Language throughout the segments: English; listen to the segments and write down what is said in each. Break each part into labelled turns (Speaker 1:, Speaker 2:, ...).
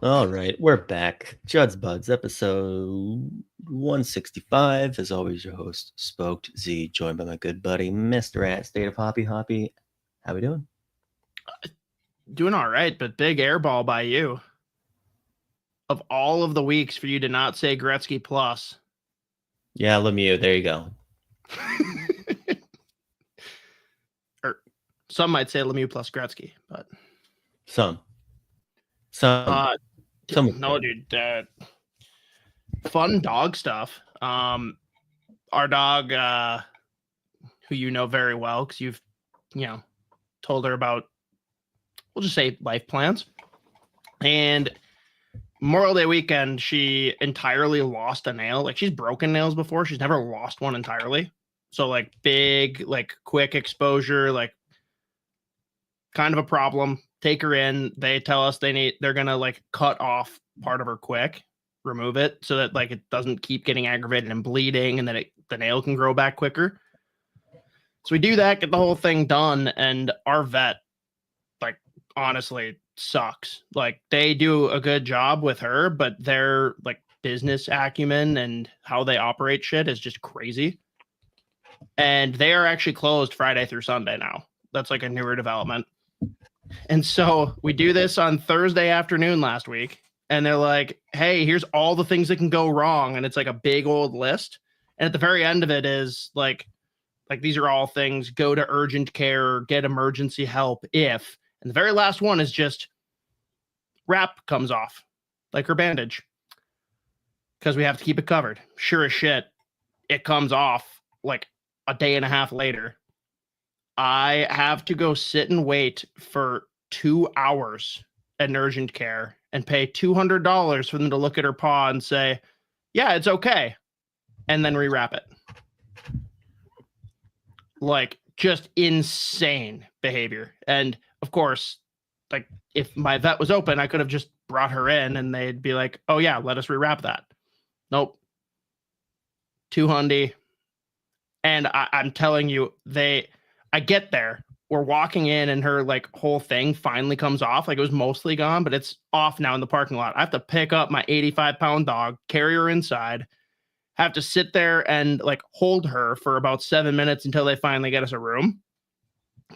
Speaker 1: All right, we're back. JuddzBudz, Budz, episode 165. As always, your host, Spoked Z, joined by my good buddy, Mr. At State of Hoppy Hoppy. How we doing?
Speaker 2: Doing all right, but big airball by you. Of all of the weeks for you to not say Gretzky plus.
Speaker 1: Yeah, Lemieux, there you go.
Speaker 2: Or some might say Lemieux plus Gretzky, but...
Speaker 1: Some.
Speaker 2: No, dude. Fun dog stuff. Our dog, who you know very well, because you've, told her about, we'll just say life plans. And Memorial Day weekend, she entirely lost a nail. Like, she's broken nails before. She's never lost one entirely. So, like, big, like, quick exposure, like, kind of a problem. Take her in. They tell us they're gonna like cut off part of her quick, remove it so that like it doesn't keep getting aggravated and bleeding, and then the nail can grow back quicker. So we do that, get the whole thing done, and our vet, like, honestly sucks. Like, they do a good job with her, but their like business acumen and how they operate shit is just crazy. And they are actually closed Friday through Sunday now. That's like a newer development. And so we do this on Thursday afternoon last week, and they're like, hey, here's all the things that can go wrong. And it's like a big old list. And at the very end of it is like these are all things, go to urgent care, get emergency help if. And the very last one is just wrap comes off, like her bandage, because we have to keep it covered. Sure as shit, it comes off like a day and a half later. I have to go sit and wait for 2 hours at an urgent care and pay $200 for them to look at her paw and say, yeah, it's okay. And then rewrap it. Like, just insane behavior. And of course, like, if my vet was open, I could have just brought her in and they'd be like, oh yeah, let us rewrap that. Nope. $200. And I'm telling you, I get there, we're walking in, and her like whole thing finally comes off. Like, it was mostly gone, but it's off now in the parking lot. I have to pick up my 85-pound dog, carry her inside, have to sit there and like hold her for about 7 minutes until they finally get us a room.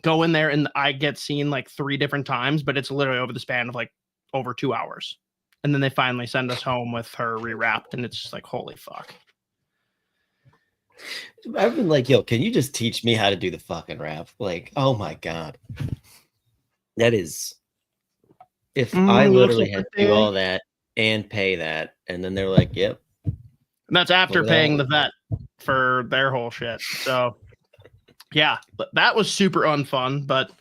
Speaker 2: Go in there, and I get seen like 3 different times, but it's literally over the span of like over 2 hours. And then they finally send us home with her rewrapped, and it's just like, holy fuck.
Speaker 1: I've been like, yo, can you just teach me how to do the fucking wrap? Like, oh my God. That is, if I literally had to do all that and pay that, and then they're like, yep.
Speaker 2: And that's after paying the vet for their whole shit. So, yeah, that was super unfun, but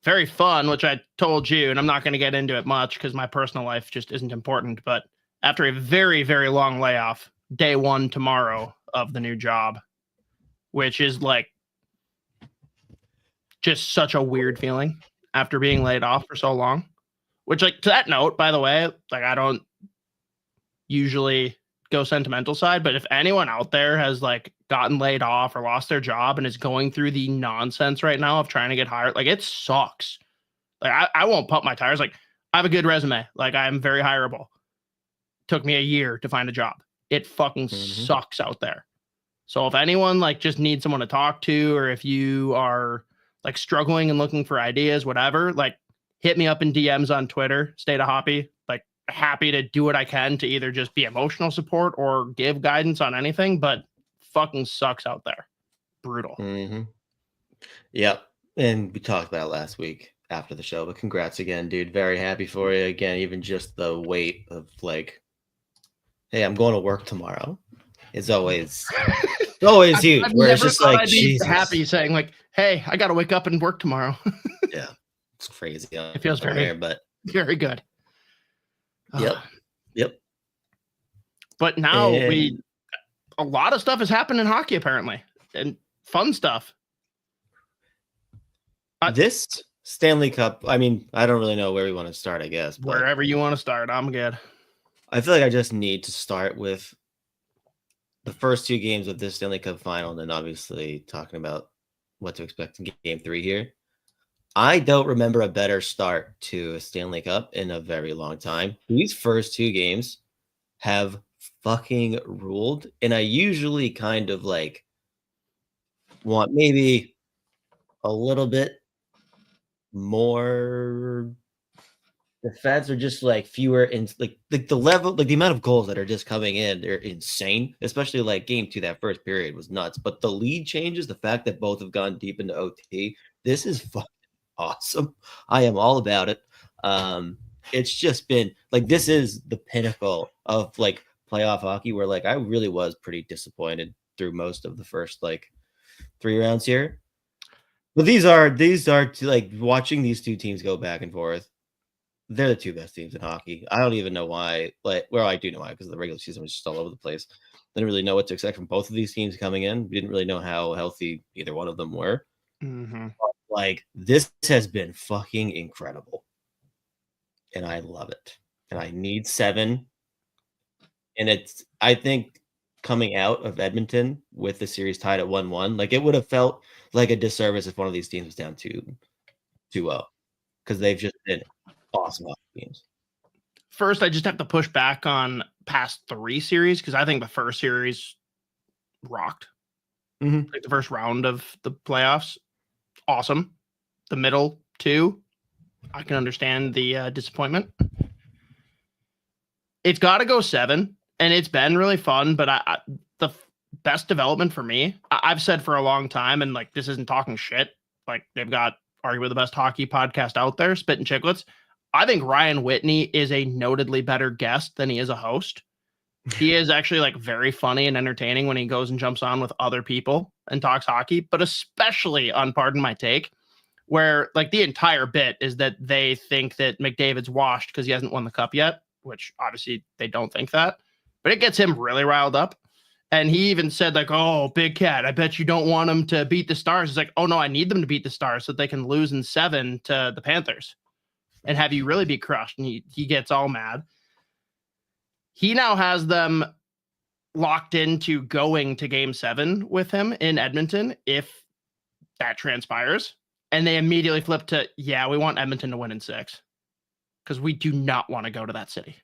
Speaker 2: very fun, which I told you, and I'm not going to get into it much because my personal life just isn't important. But after a very, very long layoff, day 1 tomorrow of the new job, which is like just such a weird feeling after being laid off for so long. Which, like, to that note, by the way, like, I don't usually go sentimental side, but if anyone out there has like gotten laid off or lost their job and is going through the nonsense right now of trying to get hired, like, it sucks. Like, I won't pump my tires. Like, I have a good resume. Like, I'm very hireable. Took me a year to find a job. It fucking sucks out there. So if anyone like just needs someone to talk to, or if you are like struggling and looking for ideas, whatever, like, hit me up in DMs on Twitter, State of Hoppy. Like, happy to do what I can to either just be emotional support or give guidance on anything, but fucking sucks out there. Brutal.
Speaker 1: Yep. And we talked about it last week after the show, but congrats again, dude. Very happy for you. Again, even just the weight of like, hey, I'm going to work tomorrow. It's always huge.
Speaker 2: I've
Speaker 1: where
Speaker 2: never
Speaker 1: it's just
Speaker 2: thought
Speaker 1: like,
Speaker 2: I'd be happy saying like, hey, I got to wake up and work tomorrow.
Speaker 1: Yeah, it's crazy.
Speaker 2: It feels very good.
Speaker 1: Yep.
Speaker 2: But now a lot of stuff has happened in hockey apparently, and fun stuff.
Speaker 1: This Stanley Cup, I mean, I don't really know where we want to start, I guess. But
Speaker 2: wherever you want to start, I'm good.
Speaker 1: I feel like I just need to start with the first 2 games of this Stanley Cup Final, and then obviously talking about what to expect in Game 3 here. I don't remember a better start to a Stanley Cup in a very long time. These first 2 games have fucking ruled, and I usually kind of, like, want maybe a little bit more. The Feds are just, like, fewer and, like, the level, like, the amount of goals that are just coming in, they're insane, especially, like, game 2, that first period was nuts, but the lead changes, the fact that both have gone deep into OT, this is fucking awesome. I am all about it. It's just been like, this is the pinnacle of, like, playoff hockey where, like, I really was pretty disappointed through most of the first, like, 3 rounds here. But these are like, watching these 2 teams go back and forth, they're the 2 best teams in hockey. I don't even know why, like, well, I do know why, because the regular season was just all over the place. Didn't really know what to expect from both of these teams coming in. We didn't really know how healthy either one of them were. Like, this has been fucking incredible. And I love it. And I need 7. And it's, I think, coming out of Edmonton with the series tied at 1-1, like, it would have felt like a disservice if one of these teams was down 2-0, because they've just been awesome hockey teams.
Speaker 2: First, I just have to push back on past 3 series because I think the first series rocked. Like the first round of the playoffs, awesome. The middle 2, I can understand the disappointment. It's got to go 7, and it's been really fun. But the best development for me, I've said for a long time, and, like, this isn't talking shit. Like, they've got arguably the best hockey podcast out there, Spittin' Chicklets. I think Ryan Whitney is a notedly better guest than he is a host. He is actually, like, very funny and entertaining when he goes and jumps on with other people and talks hockey, but especially on Pardon My Take, where, like, the entire bit is that they think that McDavid's washed because he hasn't won the cup yet, which obviously they don't think that, but it gets him really riled up. And he even said, like, oh, Big Cat, I bet you don't want them to beat the Stars. It's like, oh, no, I need them to beat the Stars so that they can lose in 7 to the Panthers and have you really be crushed. And he gets all mad. He now has them locked into going to game 7 with him in Edmonton if that transpires. And they immediately flip to, yeah, we want Edmonton to win in 6 because we do not want to go to that city.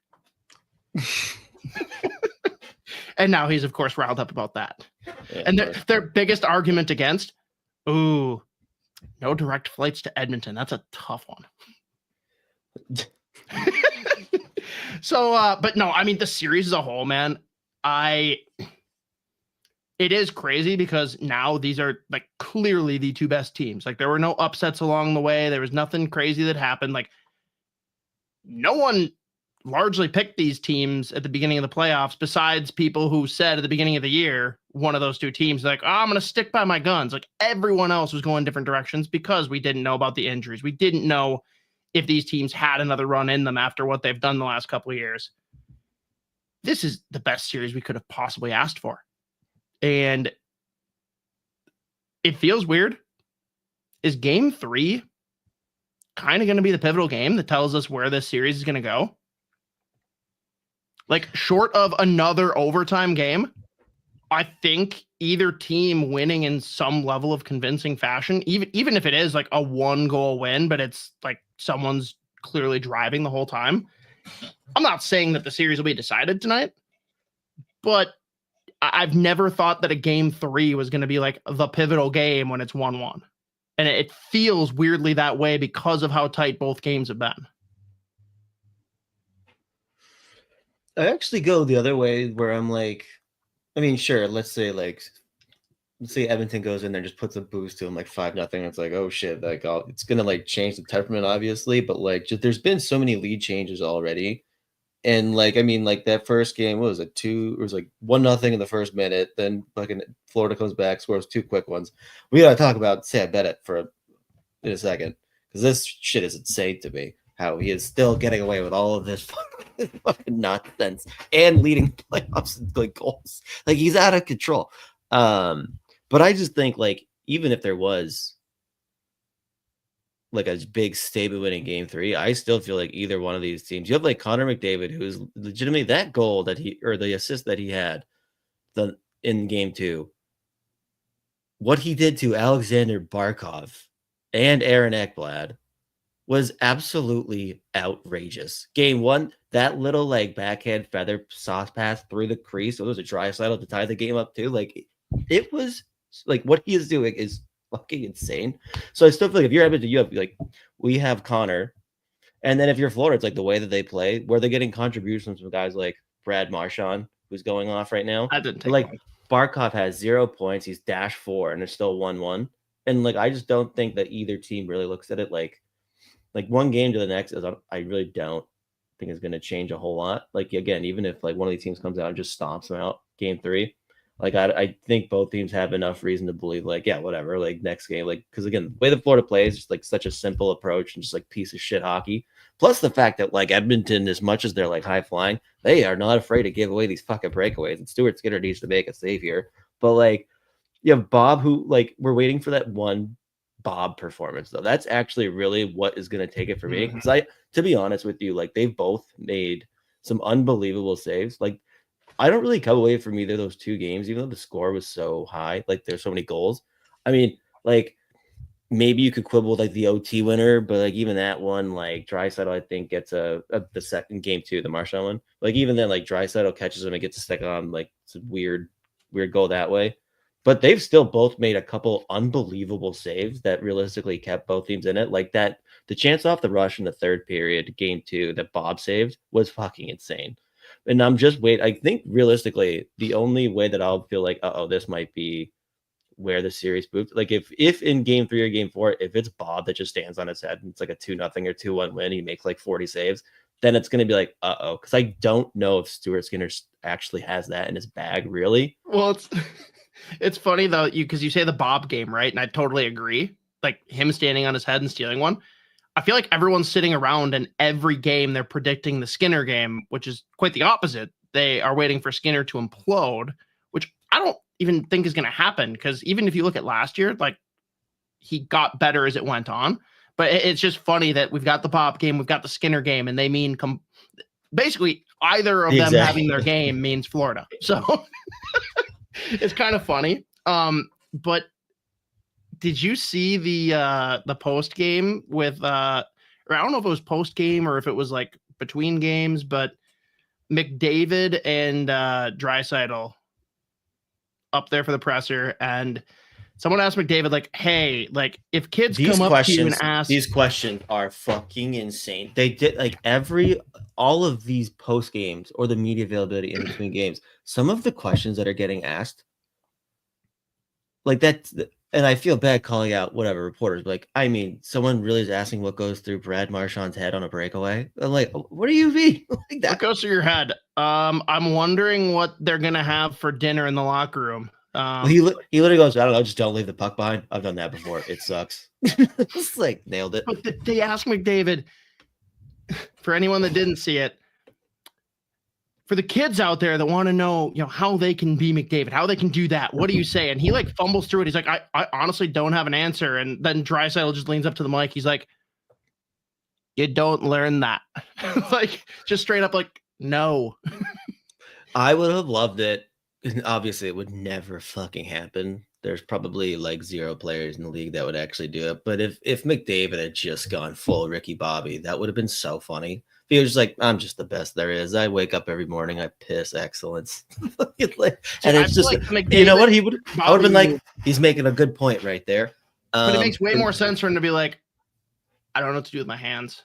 Speaker 2: And now he's, of course, riled up about that. Yeah, and their biggest argument against, no direct flights to Edmonton. That's a tough one. So, but no, I mean, the series as a whole, man, it is crazy because now these are, like, clearly the 2 best teams. Like, there were no upsets along the way. There was nothing crazy that happened. Like, no one largely picked these teams at the beginning of the playoffs besides people who said at the beginning of the year, one of those 2 teams, like, oh, I'm going to stick by my guns. Like, everyone else was going different directions because we didn't know about the injuries. We didn't know if these teams had another run in them after what they've done the last couple of years. This is the best series we could have possibly asked for. And it feels weird. Is game 3 kind of going to be the pivotal game that tells us where this series is going to go? Like, short of another overtime game, I think either team winning in some level of convincing fashion, even if it is like a 1-goal win, but it's like someone's clearly driving the whole time. I'm not saying that the series will be decided tonight, but I've never thought that a game 3 was going to be like the pivotal game when it's 1-1. And it feels weirdly that way because of how tight both games have been.
Speaker 1: I actually go the other way where I'm like, I mean, sure, let's say Edmonton goes in there and just puts a boost to them, like 5-0. It's like, oh shit, like, it's gonna, like, change the temperament, obviously, but, like, just, there's been so many lead changes already, and, like, I mean, like, that first game, what was it, 2? It was like 1-0 in the first minute, then fucking Florida comes back, scores 2 quick ones. We gotta talk about Bennett in a second, because this shit is insane to me. How he is still getting away with all of this fucking nonsense and leading playoffs and, like, goals. Like, he's out of control. But I just think, like, even if there was, like, a big statement winning game 3, I still feel like either one of these teams, you have, like, Connor McDavid, who's legitimately that goal that or the assist that he had in game 2, what he did to Alexander Barkov and Aaron Ekblad was absolutely outrageous. Game 1, that little like backhand feather sauce pass through the crease. It was a Draisaitl to tie the game up too. Like it was like what he is doing is fucking insane. So I still feel like if you're Edmonton, you have like we have Connor, and then if you're Florida, it's like the way that they play, where they're getting contributions from guys like Brad Marchand, who's going off right now.
Speaker 2: I didn't take
Speaker 1: like Barkov has 0 points. He's -4, and it's still 1-1. And like I just don't think that either team really looks at it like one game to the next is I really don't think is going to change a whole lot. Like again, even if like one of these teams comes out and just stomps them out game 3, like I think both teams have enough reason to believe like yeah whatever like next game like because again the way the Florida plays is just like such a simple approach and just like piece of shit hockey. Plus the fact that like Edmonton, as much as they're like high flying, they are not afraid to give away these fucking breakaways. And Stuart Skinner needs to make a save here, but like you have Bob who like we're waiting for that one Bob performance though. That's actually really what is going to take it for me. Because to be honest with you, like they've both made some unbelievable saves. Like I don't really come away from either of those 2 games, even though the score was so high. Like there's so many goals. I mean, like maybe you could quibble with like the OT winner, but like even that one, like Draisaitl, I think gets the second game 2, the Marchand one. Like even then, like Draisaitl catches him and gets a stick on. Like it's a weird goal that way. But they've still both made a couple unbelievable saves that realistically kept both teams in it. Like that, the chance off the rush in the third period, game 2, that Bob saved was fucking insane. And I'm just I think realistically, the only way that I'll feel like, this might be where the series moved. Like if in game 3 or game 4, if it's Bob that just stands on his head and it's like a 2-0 or 2-1 win, he makes like 40 saves, then it's going to be like, because I don't know if Stuart Skinner actually has that in his bag, really.
Speaker 2: Well, it's funny though, because you say the Bob game, right? And I totally agree. Like him standing on his head and stealing one. I feel like everyone's sitting around and every game they're predicting the Skinner game, which is quite the opposite. They are waiting for Skinner to implode, which I don't even think is going to happen. Because even if you look at last year, like he got better as it went on. But it's just funny that we've got the Bob game, we've got the Skinner game, and they mean basically either of them having their game means Florida. So it's kind of funny. But did you see the post game with or I don't know if it was post game or if it was like between games, but McDavid and Draisaitl up there for the presser, and someone asked McDavid like, "Hey, like if kids come up to you and ask,
Speaker 1: these questions are fucking insane." They did like all of these post games or the media availability in between games. Some of the questions that are getting asked, like that, and I feel bad calling out whatever reporters. But like, I mean, someone really is asking what goes through Brad Marchand's head on a breakaway. I'm like, what do you mean? Like that
Speaker 2: what goes through your head? I'm wondering what they're gonna have for dinner in the locker room.
Speaker 1: He literally goes, I don't know, just don't leave the puck behind. I've done that before. It sucks. It's like nailed it.
Speaker 2: But they asked McDavid, for anyone that didn't see it, for the kids out there that want to know, how they can be McDavid, how they can do that. What do you say? And he like fumbles through it. He's like, I honestly don't have an answer. And then Draisaitl just leans up to the mic. He's like, you don't learn that. Like just straight up like, no.
Speaker 1: I would have loved it. Obviously, it would never fucking happen. There's probably like 0 players in the league that would actually do it. But if McDavid had just gone full Ricky Bobby, that would have been so funny. He was just like, I'm just the best there is. I wake up every morning, I piss excellence. And it's just, like you know what? I would have been like, he's making a good point right there.
Speaker 2: But it makes way more sense for him to be like, I don't know what to do with my hands.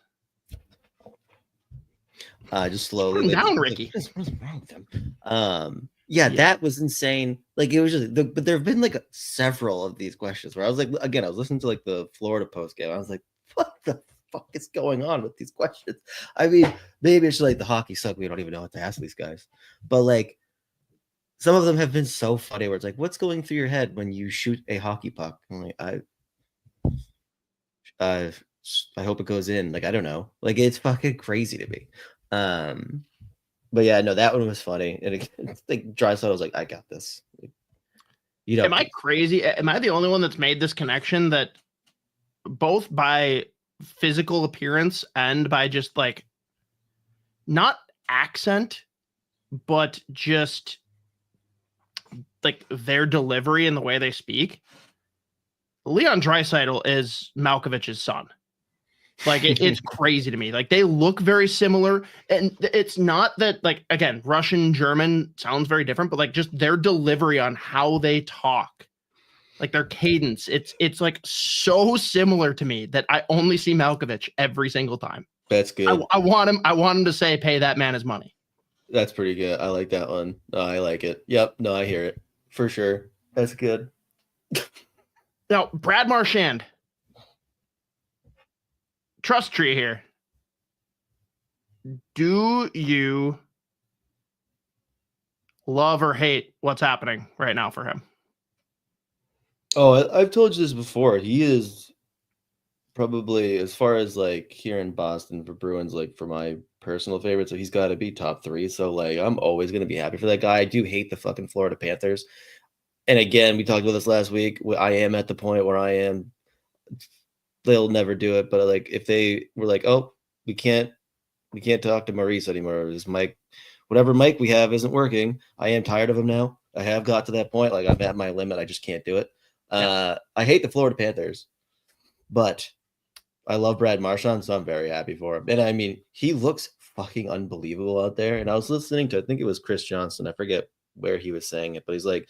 Speaker 1: Just slowly
Speaker 2: down, Ricky.
Speaker 1: What's wrong with him? Yeah, that was insane. Like it was just, but there have been like several of these questions where I was like, again, I was listening to like the Florida post game. I was like, what the fuck is going on with these questions? I mean, maybe it's like the hockey suck. We don't even know what to ask these guys. But like some of them have been so funny where it's like, what's going through your head when you shoot a hockey puck? I'm like, I hope it goes in. Like, I don't know. Like it's fucking crazy to me. But yeah, no, that one was funny. And again, like Draisaitl was like, I got this.
Speaker 2: Am I crazy? Am I the only one that's made this connection that both by physical appearance and by just like not accent, but just like their delivery and the way they speak? Leon Draisaitl is Malkovich's son. Like it's crazy to me. Like they look very similar, and it's not that like again Russian German sounds very different, but like just their delivery on how they talk, like their cadence, it's like so similar to me that I only see Malkovich every single time.
Speaker 1: That's good.
Speaker 2: I want him to say, "Pay that man his money."
Speaker 1: That's pretty good. I like that one. No, I like it. Yep. No, I hear it for sure. That's good.
Speaker 2: Now, Brad Marchand. Trust tree here. Do you love or hate what's happening right now for him?
Speaker 1: Oh, I've told you this before. He is probably, as far as like here in Boston for Bruins, like for my personal favorite, so he's got to be top 3. So like I'm always going to be happy for that guy. I do hate the fucking Florida Panthers. And again, we talked about this last week. I am at the point where I am. They'll never do it, but like if they were like, oh, we can't talk to Maurice anymore. This mic, whatever mic we have isn't working. I am tired of him now. I have got to that point. Like I'm at my limit. I just can't do it. I hate the Florida Panthers, but I love Brad Marchand, so I'm very happy for him. And I mean, he looks fucking unbelievable out there. And I was listening to, I think it was Chris Johnson. I forget where he was saying it, but he's like,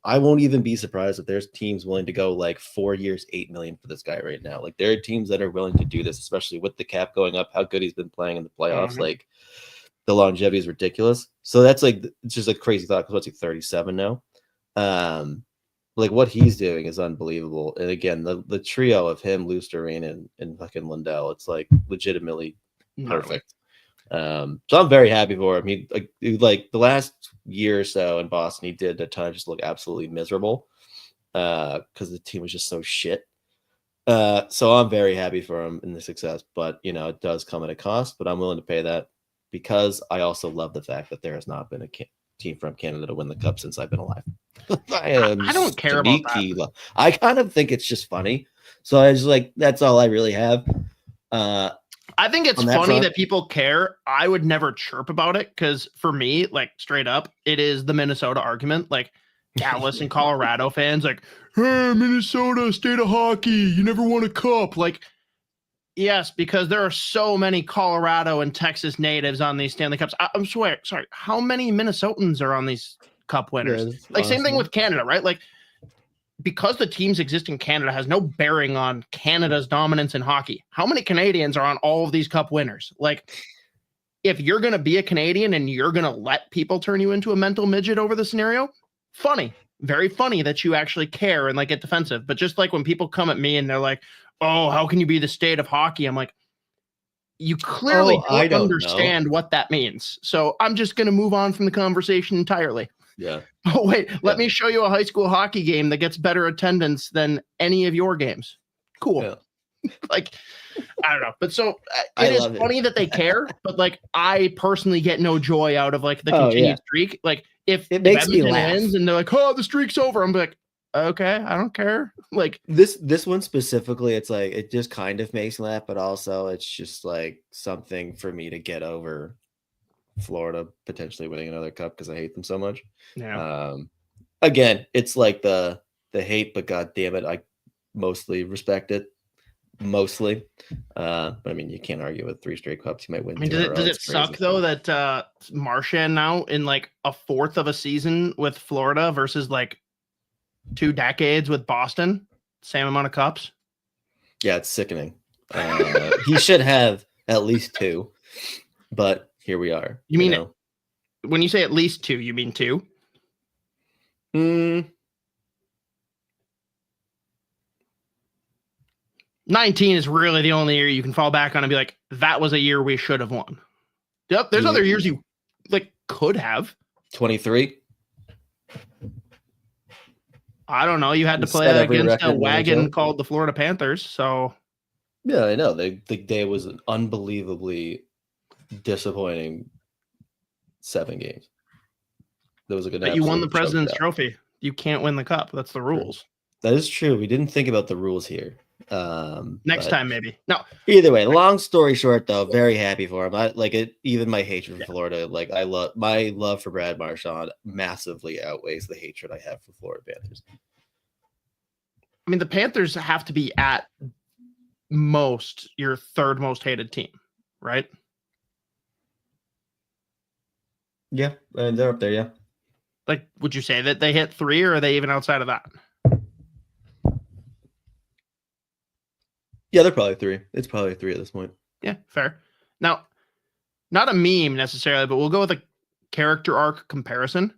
Speaker 1: I won't even be surprised if there's teams willing to go like 4 years, $8 million for this guy right now. Like there are teams that are willing to do this, especially with the cap going up, how good he's been playing in the playoffs.
Speaker 2: Mm-hmm.
Speaker 1: Like the longevity is ridiculous. So that's like, it's just a crazy thought because what's he 37 now? Like what he's doing is unbelievable. And again, the trio of him, Lusterine, and fucking Lundell, it's like legitimately perfect. So I'm very happy for him. He like the last year or so in Boston, he did a ton of just look absolutely miserable because the team was just so shit. So I'm very happy for him in the success, but you know, it does come at a cost, but I'm willing to pay that because I also love the fact that there has not been a team from Canada to win the cup since I've been alive.
Speaker 2: I don't care about that.
Speaker 1: I kind of think it's just funny. So I was like, that's all I really have.
Speaker 2: I think it's funny that people care. I would never chirp about it because for me, like straight up, it is the Minnesota argument. Like Dallas and Colorado fans, like, hey, Minnesota, state of hockey, you never won a cup. Like, yes, because there are so many Colorado and Texas natives on these Stanley Cups. I'm sorry, how many Minnesotans are on these cup winners?
Speaker 1: Yeah,
Speaker 2: like awesome. Same thing with Canada, right? Like, because the teams exist in Canada has no bearing on Canada's dominance in hockey. How many Canadians are on all of these cup winners? Like, if you're going to be a Canadian and you're going to let people turn you into a mental midget over the scenario, funny, very funny that you actually care and like get defensive. But just like when people come at me and they're like, oh, how can you be the state of hockey? I'm like, you clearly don't understand what that means. So I'm just going to move on from the conversation entirely.
Speaker 1: Yeah.
Speaker 2: Oh, wait, let me show you a high school hockey game that gets better attendance than any of your games. Cool. Yeah. Like, I don't know. But so it is funny that they care, but like, I personally get no joy out of like the continued streak. Like, if it makes me laugh and they're like, oh, the streak's over, I'm like, okay, I don't care. Like
Speaker 1: this one specifically, it's like, it just kind of makes me laugh, but also it's just like something for me to get over Florida potentially winning another cup because I hate them so much.
Speaker 2: Yeah.
Speaker 1: Again, it's like the hate, but god damn it, I mostly respect it. Mostly. But I mean, you can't argue with 3 straight cups. You might win.
Speaker 2: I mean, does it suck though that Marchand now in like a fourth of a season with Florida versus like 2 decades with Boston, same amount of cups?
Speaker 1: Yeah, it's sickening. He should have at least 2, but here we are.
Speaker 2: You mean when you say at least 2, you mean 2? 19 is really the only year you can fall back on and be like, that was a year we should have won. Yep, there's other years you like could have.
Speaker 1: 23.
Speaker 2: I don't know. You had to play against a wagon called the Florida Panthers, so
Speaker 1: yeah, I know. The day was an unbelievably disappointing 7 games. There was like
Speaker 2: but you won the President's Trophy. You can't win the cup. That's the rules.
Speaker 1: That is true. We didn't think about the rules here.
Speaker 2: Next time, maybe. No.
Speaker 1: Either way, long story short, though, very happy for him. I like it. Even my hatred for Florida, like my love for Brad Marchand massively outweighs the hatred I have for Florida Panthers.
Speaker 2: I mean, the Panthers have to be at most your third most hated team, right?
Speaker 1: Yeah, they're up there. Yeah.
Speaker 2: Like, would you say that they hit 3, or are they even outside of that?
Speaker 1: Yeah, they're probably 3. It's probably 3 at this point.
Speaker 2: Yeah, fair. Now, not a meme necessarily, but we'll go with a character arc comparison.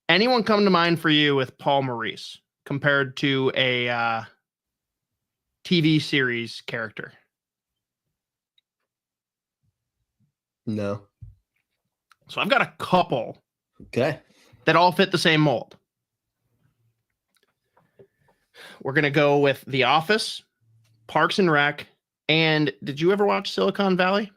Speaker 2: Anyone come to mind for you with Paul Maurice compared to a TV series character?
Speaker 1: No.
Speaker 2: So I've got a couple
Speaker 1: Okay.
Speaker 2: that all fit the same mold. We're going to go with The Office, Parks and Rec, and did you ever watch Silicon Valley?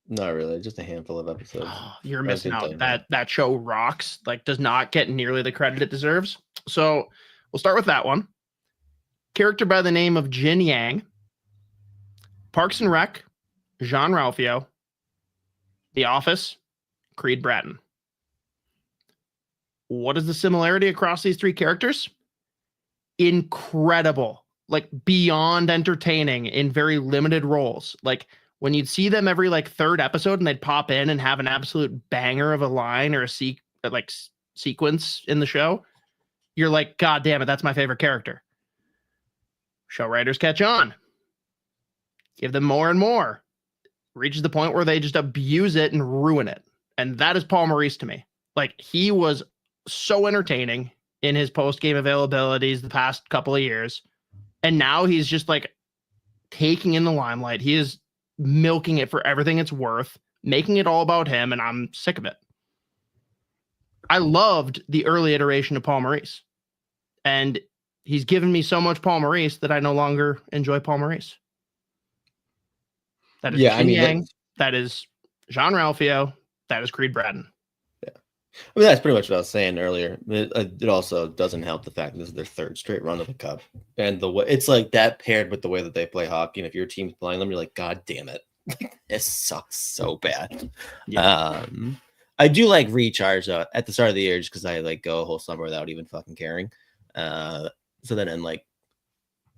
Speaker 1: Not really. Just a handful of episodes.
Speaker 2: Oh, you're missing out.
Speaker 1: Thing,
Speaker 2: that show rocks. Like, does not get nearly the credit it deserves. So we'll start with that one. Character by the name of Jin Yang. Parks and Rec, Jean-Ralphio. The Office, Creed Bratton. What is the similarity across these 3 characters? Incredible. Like, beyond entertaining in very limited roles. Like, when you'd see them every like 3rd episode and they'd pop in and have an absolute banger of a line or a sequence in the show, you're like, God damn it, that's my favorite character. Show writers catch on. Give them more and more. Reaches the point where they just abuse it and ruin it. And that is Paul Maurice to me. Like, he was so entertaining in his post-game availabilities the past couple of years. And now he's just like taking in the limelight. He is milking it for everything it's worth, making it all about him, and I'm sick of it. I loved the early iteration of Paul Maurice. And he's given me so much Paul Maurice that I no longer enjoy Paul Maurice. That is Jin Yang, that is Jean-Ralphio, that is Creed Bratton.
Speaker 1: Yeah. I mean, that's pretty much what I was saying earlier. It also doesn't help the fact that this is their 3rd straight run of the Cup. And the way it's like that paired with the way that they play hockey. And if your team's playing them, you're like, God damn it. This sucks so bad. Yeah. I do like recharge at the start of the year just because I like go a whole summer without even fucking caring. So then like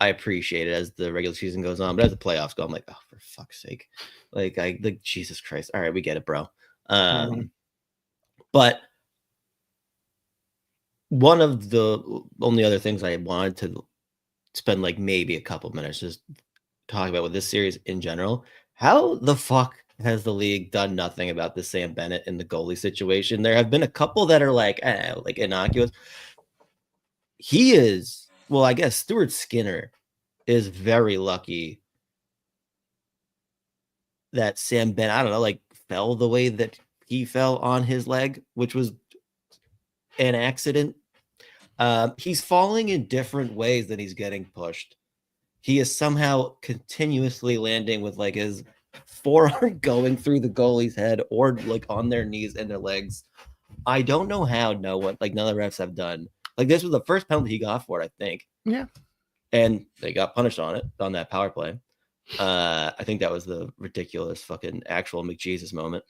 Speaker 1: I appreciate it as the regular season goes on, but as the playoffs go, I'm like, oh, for fuck's sake. Like Jesus Christ. All right, we get it, bro. But one of the only other things I wanted to spend like maybe a couple minutes just talking about with this series in general, how the fuck has the league done nothing about the Sam Bennett and the goalie situation? There have been a couple that are like innocuous. He is, well, I guess Stuart Skinner is very lucky that Sam Bennett, I don't know, like fell the way that he fell on his leg, which was an accident. He's falling in different ways that he's getting pushed. He is somehow continuously landing with like his forearm going through the goalie's head or like on their knees and their legs. I don't know how none of the refs have done. Like, this was the first penalty he got for it, I think.
Speaker 2: Yeah.
Speaker 1: And they got punished on it, on that power play. I think that was the ridiculous fucking actual McJesus moment.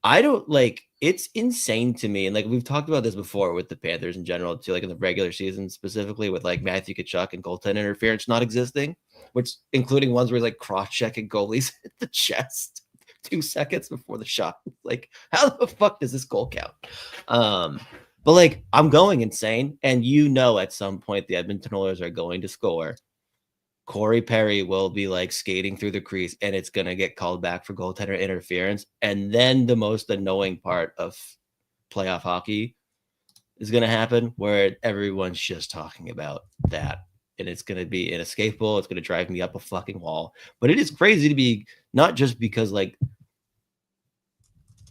Speaker 1: I don't like, it's insane to me. And like, we've talked about this before with the Panthers in general too, like in the regular season, specifically with like Matthew Tkachuk and goaltender interference not existing, which including ones where he's like cross-checking goalies at the chest 2 seconds before the shot. Like, how the fuck does this goal count? But like, I'm going insane. And at some point the Edmonton Oilers are going to score. Corey Perry will be like skating through the crease and it's going to get called back for goaltender interference. And then the most annoying part of playoff hockey is going to happen where everyone's just talking about that. And it's going to be inescapable. It's going to drive me up a fucking wall. But it is crazy to be, not just because like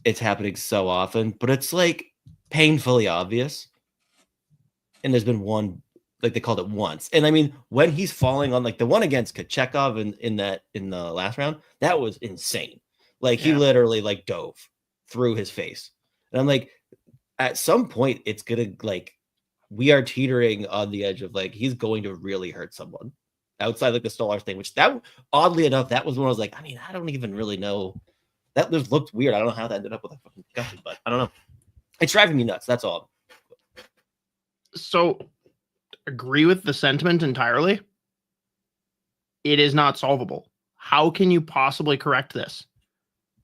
Speaker 1: it's happening so often, but it's like painfully obvious. And there's been one, like they called it once. And I mean, when he's falling on like the one against Kochekov in the last round, that was insane. Like he literally like dove through his face. And I'm like, at some point it's gonna like, we are teetering on the edge of like, he's going to really hurt someone outside like the Stolarz thing, which that oddly enough, that was when I was like, I mean, I don't even really know. That just looked weird. I don't know how that ended up with a fucking discussion, but I don't know. It's driving me nuts. That's all.
Speaker 2: So agree with the sentiment entirely. It is not solvable. How can you possibly correct this?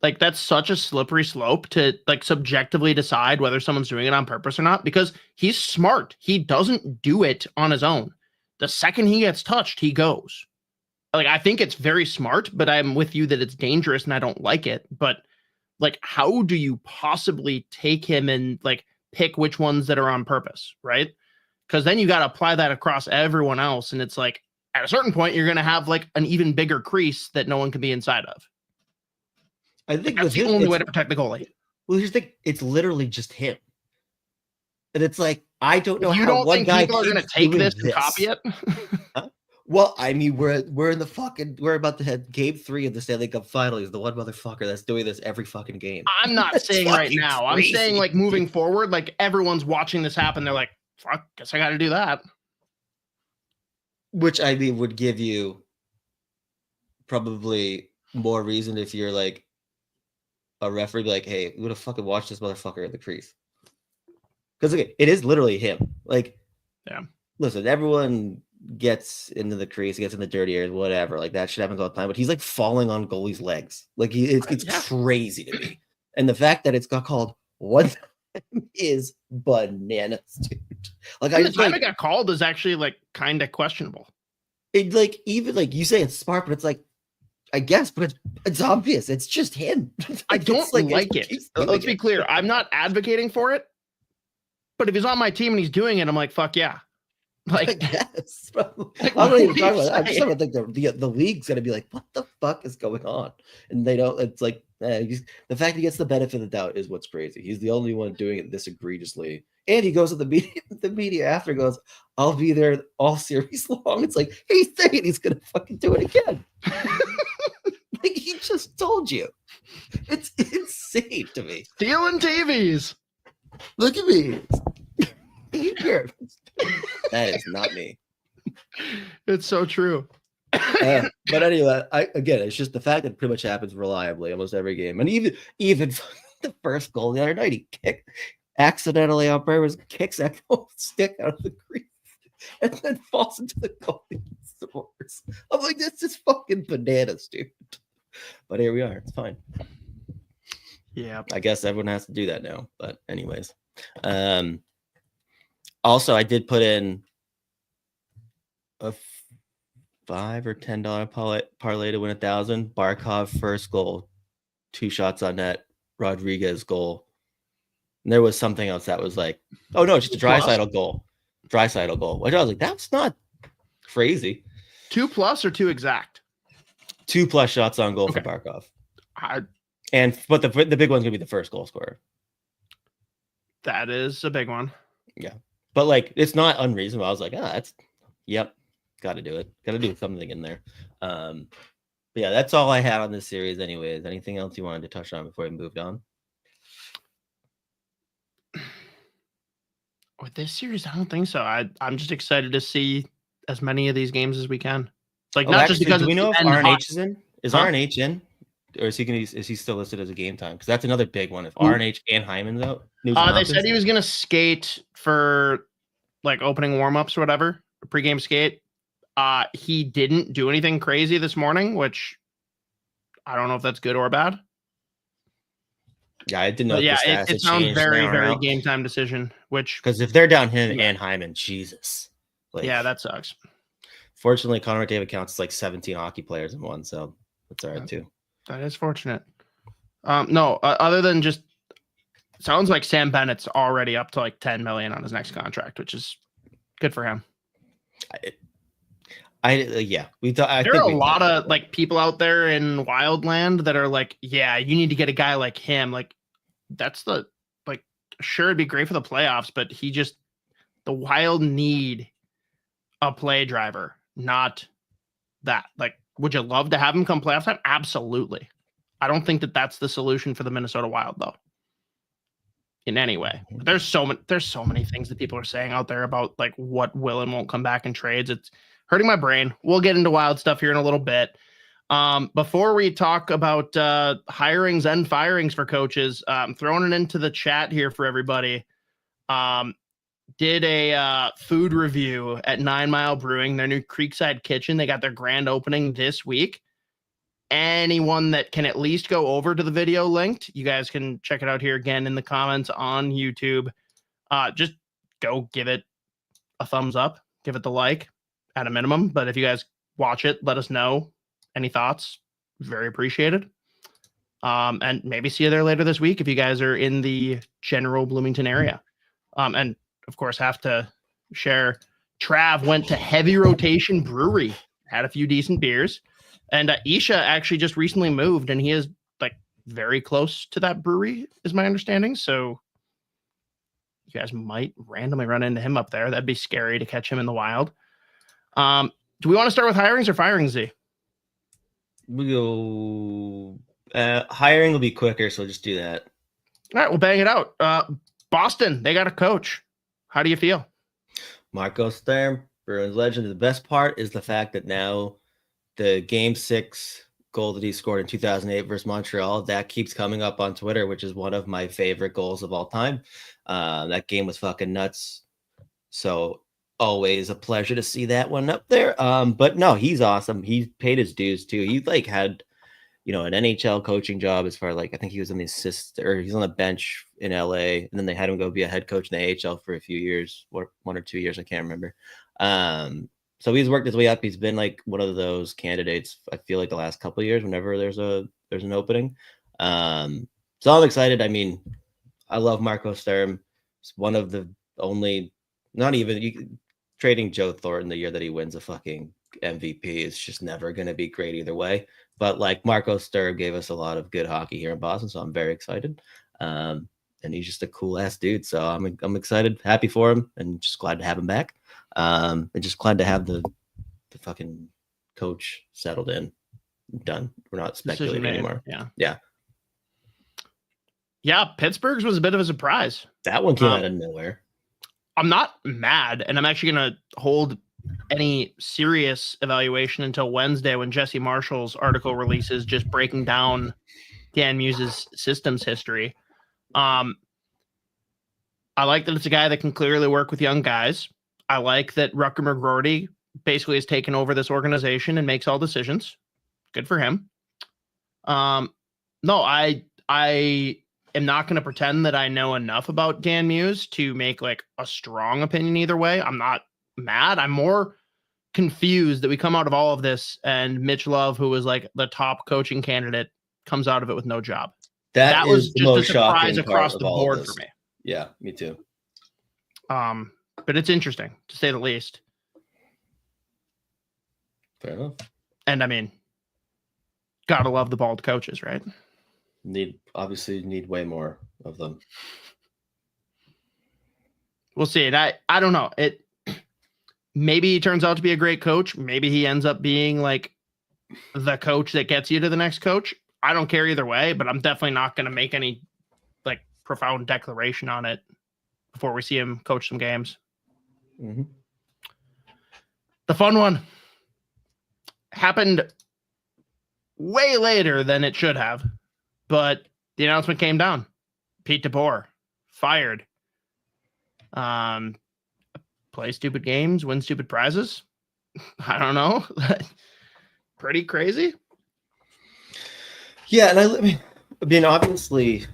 Speaker 2: Like, that's such a slippery slope to like subjectively decide whether someone's doing it on purpose or not, because he's smart. He doesn't do it on his own. The second he gets touched, he goes. Like, I think it's very smart, but I'm with you that it's dangerous and I don't like it. But like, how do you possibly take him and like pick which ones that are on purpose, right? Because then you got to apply that across everyone else. And it's like, at a certain point, you're going to have like an even bigger crease that no one can be inside of.
Speaker 1: I think
Speaker 2: like, that's the only way to protect the goalie.
Speaker 1: Well, here's the thing. It's literally just him. And it's like, I don't know
Speaker 2: you
Speaker 1: how
Speaker 2: don't
Speaker 1: one
Speaker 2: think
Speaker 1: guy
Speaker 2: people are going to take this and copy it?
Speaker 1: Huh? Well, I mean, we're in the fucking, we're about to have game 3 of the Stanley Cup Final. He's the one motherfucker that's doing this every fucking game.
Speaker 2: I'm not saying right now. Crazy. I'm saying like moving forward, like everyone's watching this happen. They're like, fuck, guess I got to do that.
Speaker 1: Which I mean would give you probably more reason if you're like a referee, be like, hey, we would have fucking watched this motherfucker in the crease. Because okay, it is literally him. Like,
Speaker 2: yeah.
Speaker 1: Listen, everyone gets into the crease, gets in the dirty areas, whatever. Like that shit happens all the time. But he's like falling on goalies' legs. Like it's crazy to me. And the fact that it's got called one is bananas, dude. Like
Speaker 2: and the time it got called is actually like kind of questionable.
Speaker 1: It like even like you say it's smart, but it's like I guess, but it's obvious. It's just him.
Speaker 2: I don't like it. Let's be clear. I'm not advocating for it. But if he's on my team and he's doing it, I'm like, fuck yeah. Like,
Speaker 1: yes, like, I'm not even talking about that. I'm just talking about the league's gonna be like, what the fuck is going on? And they don't. It's like the fact he gets the benefit of the doubt is what's crazy. He's the only one doing it this egregiously, and he goes to the media. The media after goes, "I'll be there all series long." It's like he's saying he's gonna fucking do it again. Like he just told you. It's insane to me.
Speaker 2: Stealing TVs.
Speaker 1: Look at me. Here. That is not me.
Speaker 2: It's so true.
Speaker 1: But anyway, it's just the fact that it pretty much happens reliably almost every game. And even the first goal the other night, he accidentally on purpose kicks that stick out of the crease and then falls into the goalie and scores. I'm like, this is fucking bananas, dude. But here we are. It's fine.
Speaker 2: Yeah.
Speaker 1: I guess everyone has to do that now. But anyways. Also, I did put in a $5 or $10 parlay to win 1,000. Barkov first goal, 2 shots on net. Rodriguez goal. And there was something else that was like, oh no, just a Draisaitl goal. Draisaitl goal. Which I was like, that's not crazy.
Speaker 2: 2+ or 2 exact?
Speaker 1: 2+ shots on goal for Barkov. But the big one's gonna be the first goal scorer.
Speaker 2: That is a big one.
Speaker 1: Yeah. But like it's not unreasonable. I was like, gotta do it. Gotta do something in there. But yeah, that's all I had on this series anyways. Anything else you wanted to touch on before we moved on?
Speaker 2: With this series, I don't think so. I'm just excited to see as many of these games as we can. Like not just because
Speaker 1: do we know if RNH is in? Is RNH in? Or is he still listed as a game time? Because that's another big one. If RNH and Hyman's out,
Speaker 2: they said he was gonna skate for like opening warmups or whatever, pregame skate. He didn't do anything crazy this morning, which I don't know if that's good or bad.
Speaker 1: Yeah, I didn't know.
Speaker 2: Yeah, it sounds very game time decision. Which
Speaker 1: because if they're down him and Hyman, Jesus. Like,
Speaker 2: yeah, that sucks.
Speaker 1: Fortunately, Connor McDavid counts like 17 hockey players in one, so that's all right too.
Speaker 2: That is fortunate. Other than just sounds like Sam Bennett's already up to like 10 million on his next contract, which is good for him. There are a lot of like people out there in Wildland that are like, yeah, you need to get a guy like him. Like that's sure it'd be great for the playoffs, but the Wild need a play driver, not that. Like, would you love to have him come playoff time? Absolutely. I don't think that that's the solution for the Minnesota Wild, though. In any way, there's so many things that people are saying out there about like what will and won't come back in trades. It's hurting my brain. We'll get into Wild stuff here in a little bit. Before we talk about hirings and firings for coaches, I'm throwing it into the chat here for everybody. did a food review at 9 Mile Brewing, their new Creekside Kitchen. They got their grand opening this week. Anyone that can at least go over to the video linked, you guys can check it out here again in the comments on YouTube. Just go give it a thumbs up, give it the like at a minimum. But if you guys watch it, let us know any thoughts. Very appreciated. And maybe see you there later this week if you guys are in the general Bloomington area. And of course, have to share. Trav went to Heavy Rotation Brewery, had a few decent beers. And Isha actually just recently moved, and he is like very close to that brewery, is my understanding. So you guys might randomly run into him up there. That'd be scary to catch him in the wild. Do we want to start with hirings or firings, Z?
Speaker 1: We go hiring will be quicker, so just do that.
Speaker 2: All right, we'll bang it out. Boston, they got a coach. How do you feel?
Speaker 1: Marco Sturm, Bruins legend. The best part is the fact that now the Game 6 goal that he scored in 2008 versus Montreal, that keeps coming up on Twitter, which is one of my favorite goals of all time. That game was fucking nuts. So always a pleasure to see that one up there. But no, he's awesome. He paid his dues too. He like had, an NHL coaching job as far like I think he was on the he's on the bench in LA, and then they had him go be a head coach in the AHL for a few years, 1 or 2 years, I can't remember. So he's worked his way up. He's been like one of those candidates, I feel like the last couple of years whenever there's an opening. So I'm excited. I mean, I love Marco Sturm. It's one of the only, not even trading Joe Thornton the year that he wins a fucking MVP is just never going to be great either way. But like Marco Sturm gave us a lot of good hockey here in Boston, so I'm very excited. And he's just a cool ass dude. So I'm excited, happy for him, and just glad to have him back. And just glad to have the fucking coach settled in, done. We're not speculating anymore.
Speaker 2: Yeah. Pittsburgh's was a bit of a surprise.
Speaker 1: That one came out of nowhere.
Speaker 2: I'm not mad, and I'm actually going to hold any serious evaluation until Wednesday when Jesse Marshall's article releases, just breaking down Dan Muse's systems history. I like that it's a guy that can clearly work with young guys. I like that Rutger McGroarty basically has taken over this organization and makes all decisions. Good for him. No, I am not going to pretend that I know enough about Dan Muse to make like a strong opinion either way. I'm not mad. I'm more confused that we come out of all of this and Mitch Love, who was like the top coaching candidate, comes out of it with no job. That was just a surprise across the board for me.
Speaker 1: Yeah, me too.
Speaker 2: But it's interesting to say the least.
Speaker 1: Fair enough.
Speaker 2: And I mean, gotta love the bald coaches, right?
Speaker 1: Obviously need way more of them.
Speaker 2: We'll see. And I don't know. Maybe he turns out to be a great coach. Maybe he ends up being like the coach that gets you to the next coach. I don't care either way, but I'm definitely not going to make any like profound declaration on it before we see him coach some games.
Speaker 1: Mm-hmm.
Speaker 2: The fun one happened way later than it should have, but the announcement came down. Pete DeBoer fired. Play stupid games, win stupid prizes. I don't know. Pretty crazy.
Speaker 1: Yeah, and I mean, obviously,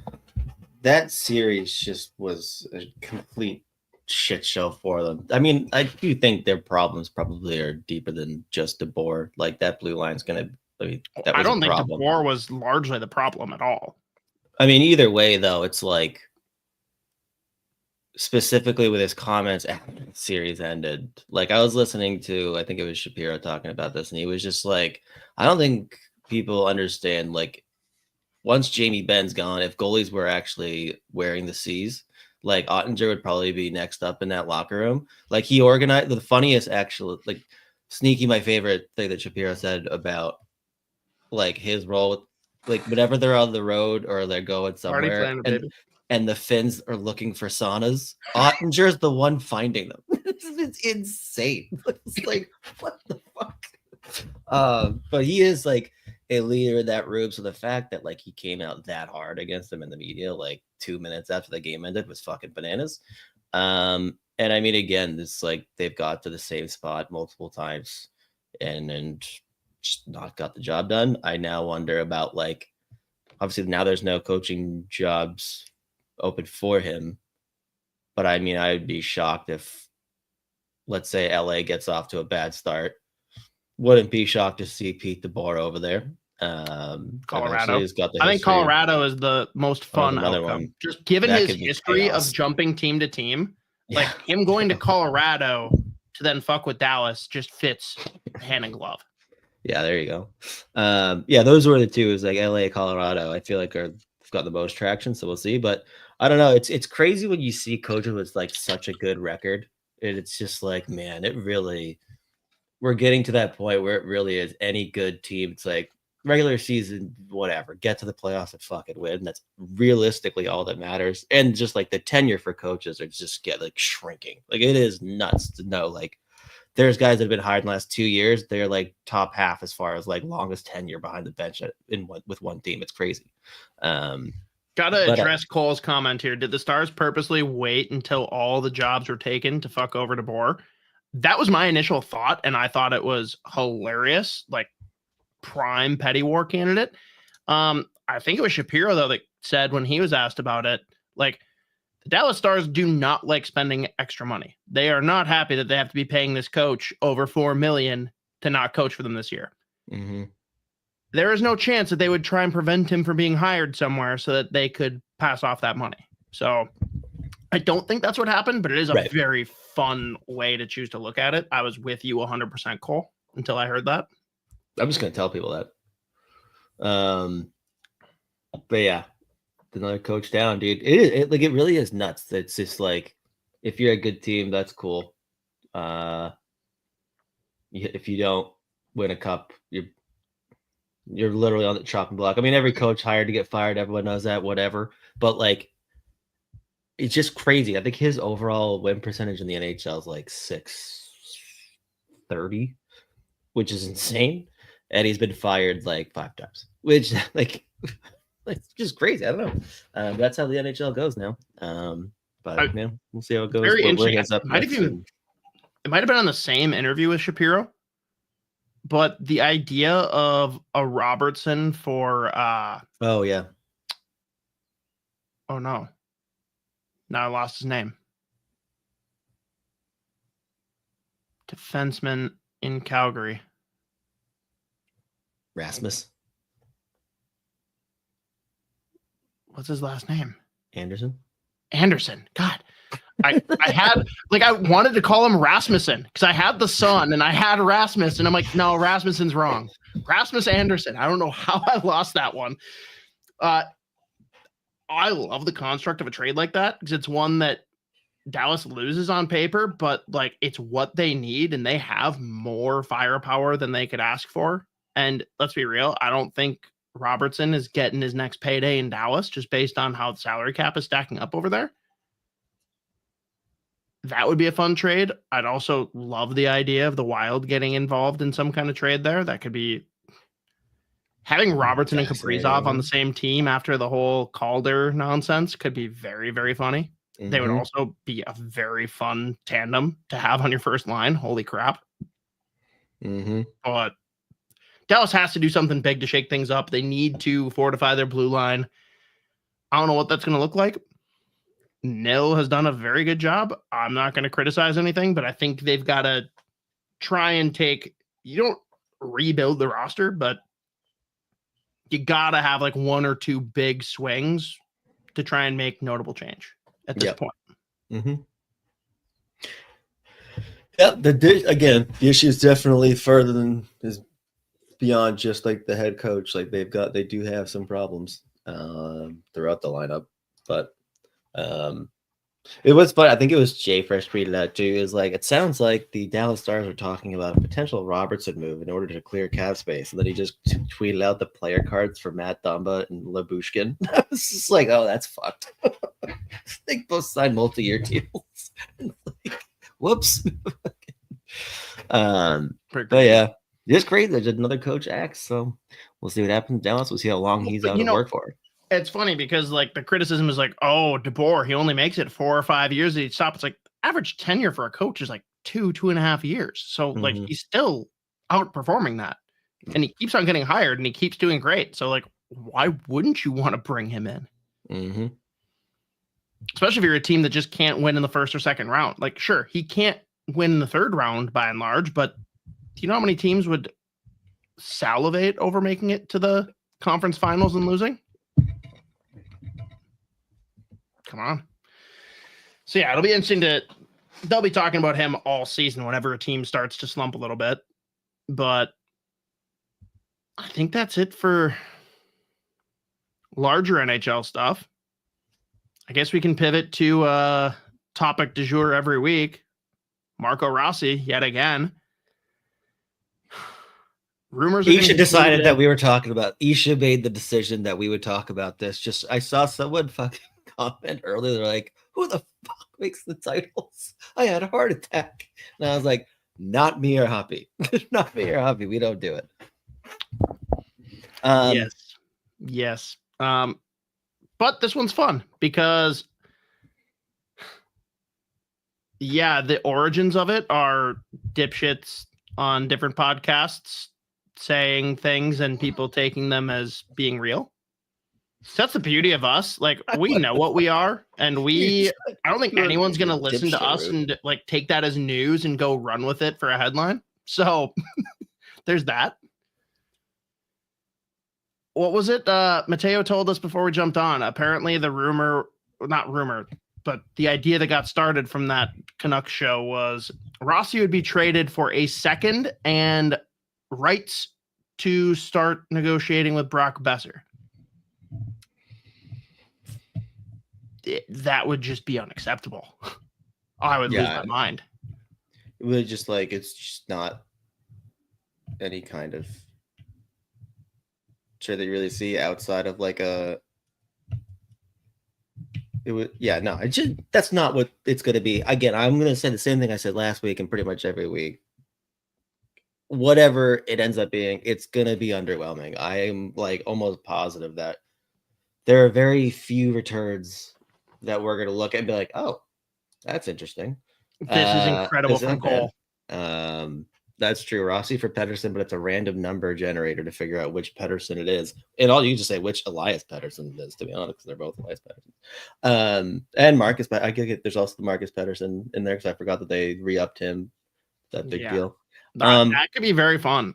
Speaker 1: that series just was a complete shit show for them. I mean, I do think their problems probably are deeper than just DeBoer. Like that blue line's gonna. I
Speaker 2: don't think DeBoer was largely the problem at all.
Speaker 1: I mean, either way, though, it's like specifically with his comments after the series ended. Like I was listening to, I think it was Shapiro talking about this, and he was just like, I don't think people understand, like, once Jamie Benn's gone, if goalies were actually wearing the C's, like Ottinger would probably be next up in that locker room. Like he organized the funniest, actually, like sneaky, my favorite thing that Shapiro said about like his role with, like whenever they're on the road or they're going somewhere and the Finns are looking for saunas, Ottinger's the one finding them. It's insane. It's like, what the fuck? But he is like a leader in that room. So the fact that like he came out that hard against them in the media, like 2 minutes after the game ended, was fucking bananas. And I mean, again, it's like they've got to the same spot multiple times and just not got the job done. I now wonder about, like, obviously now there's no coaching jobs open for him. But I mean, I would be shocked if, let's say, LA gets off to a bad start. Wouldn't be shocked to see Pete DeBoer over there.
Speaker 2: Colorado.
Speaker 1: He's got the
Speaker 2: I think
Speaker 1: history.
Speaker 2: Colorado is the most fun
Speaker 1: another
Speaker 2: outcome.
Speaker 1: one.
Speaker 2: Just given
Speaker 1: That
Speaker 2: his
Speaker 1: could be
Speaker 2: history
Speaker 1: chaos.
Speaker 2: of jumping team to team,
Speaker 1: Yeah.
Speaker 2: like him going to Colorado to then fuck with Dallas just fits hand in glove.
Speaker 1: Yeah, there you go. Yeah, those were the two. It was like LA, Colorado. I feel like have got the most traction, so we'll see. But I don't know. It's crazy when you see coaches with like such a good record. And it's just like, man, it really, we're getting to that point where it really is any good team. It's like regular season, whatever, get to the playoffs and fucking win. That's realistically all that matters. And just like the tenure for coaches are just like shrinking. Like it is nuts to know, like, there's guys that have been hired in the last 2 years. They're like top half as far as like longest tenure behind the bench with one team. It's crazy.
Speaker 2: Gotta address Cole's comment here. Did the Stars purposely wait until all the jobs were taken to fuck over DeBoer? That was my initial thought, and I thought it was hilarious. Like prime petty war candidate. I think it was Shapiro though that said when he was asked about it, like, the Dallas Stars do not like spending extra money. They are not happy that they have to be paying this coach over $4 million to not coach for them this year.
Speaker 1: Mm-hmm.
Speaker 2: There is no chance that they would try and prevent him from being hired somewhere so that they could pass off that money. So I don't think that's what happened, but it is a very fun way to choose to look at it. I was with you 100%, Cole, until I heard that.
Speaker 1: I'm just going to tell people that. But yeah. Another coach down, dude. It really is nuts. It's just like, if you're a good team, that's cool. If you don't win a cup, you're literally on the chopping block. I mean, every coach hired to get fired, everyone knows that, whatever. But like, it's just crazy. I think his overall win percentage in the NHL is like .630, which is insane. And he's been fired like 5 times, which like. It's just crazy. I don't know. That's how the NHL goes now. But we'll see how it goes.
Speaker 2: Very interesting. It might have been on the same interview with Shapiro, but the idea of a Robertson for
Speaker 1: oh yeah.
Speaker 2: Oh no. Now I lost his name. Defenseman in Calgary.
Speaker 1: Rasmus.
Speaker 2: What's his last name?
Speaker 1: Anderson.
Speaker 2: God, I had like, I wanted to call him Rasmussen because I had the son and I had Rasmus and I'm like, no, Rasmussen's wrong. Rasmus Anderson. I don't know how I lost that one. I love the construct of a trade like that because it's one that Dallas loses on paper, but like it's what they need and they have more firepower than they could ask for. And let's be real, I don't think Robertson is getting his next payday in Dallas just based on how the salary cap is stacking up over there. That would be a fun trade. I'd also love the idea of the Wild getting involved in some kind of trade there. That could be having Robertson and Kaprizov on the same team after the whole Calder nonsense could be very, very funny. Mm-hmm. They would also be a very fun tandem to have on your first line. Holy crap.
Speaker 1: Mm-hmm.
Speaker 2: But Dallas has to do something big to shake things up. They need to fortify their blue line. I don't know what that's going to look like. Nil has done a very good job. I'm not going to criticize anything, but I think they've got to try and you don't rebuild the roster, but you got to have like 1 or 2 big swings to try and make notable change at this point.
Speaker 1: Mm-hmm. Yeah, the issue is definitely further than is beyond just like the head coach. Like they do have some problems throughout the lineup, but it was fun. I think it was Jay Fresh tweeted out too. Is like, it sounds like the Dallas Stars are talking about a potential Robertson move in order to clear cap space, and then he just tweeted out the player cards for Matt Dumba and Labushkin. I was just like, oh, that's fucked. They both signed multi-year deals. Like, whoops. But yeah. It's great. There's another coach X, so we'll see what happens in Dallas. We'll see how long he's out of work for.
Speaker 2: It's funny because like the criticism is like, oh, DeBoer, he only makes it 4 or 5 years. He stops. It's like, average tenure for a coach is like 2.5 years. So like
Speaker 1: Mhm.
Speaker 2: he's still outperforming that. And he keeps on getting hired and he keeps doing great. So like, why wouldn't you want to bring him in?
Speaker 1: Mm-hmm.
Speaker 2: Especially if you're a team that just can't win in the first or second round. Like, sure, he can't win in the third round by and large, but do you know how many teams would salivate over making it to the conference finals and losing? Come on. So yeah, it'll be interesting they'll be talking about him all season whenever a team starts to slump a little bit. But I think that's it for larger NHL stuff. I guess we can pivot to topic du jour every week. Marco Rossi, yet again. Rumors.
Speaker 1: Isha decided that we were talking about. Isha made the decision that we would talk about this. I saw someone fucking comment earlier. They're like, "Who the fuck makes the titles?" I had a heart attack, and I was like, "Not me or Hoppy. Not me or Hoppy. We don't do it."
Speaker 2: Yes. But this one's fun because, yeah, the origins of it are dipshits on different podcasts saying things and people taking them as being real. So that's the beauty of us. Like, we know what we are, and I don't think anyone's going to listen to us and like take that as news and go run with it for a headline. So there's that. What was it? Mateo told us before we jumped on. Apparently the the idea that got started from that Canucks show was Rossi would be traded for a second and rights to start negotiating with Brock Besser. That would just be unacceptable. I would lose my mind.
Speaker 1: It would just like, it's just not any kind of trade that you really see outside of like that's not what it's going to be. Again, I'm going to say the same thing I said last week and pretty much every week. Whatever it ends up being, it's going to be underwhelming. I am like almost positive that there are very few returns that we're going to look at and be like, oh, that's interesting.
Speaker 2: This is incredible from Cole.
Speaker 1: That's true. Rossi for Pettersson, but it's a random number generator to figure out which Pettersson it is. And all you just say which Elias Pettersson it is, to be honest, because they're both Elias Pettersson. And Marcus, I get there's also the Marcus Pettersson in there because I forgot that they re-upped him. That big deal.
Speaker 2: That could be very fun.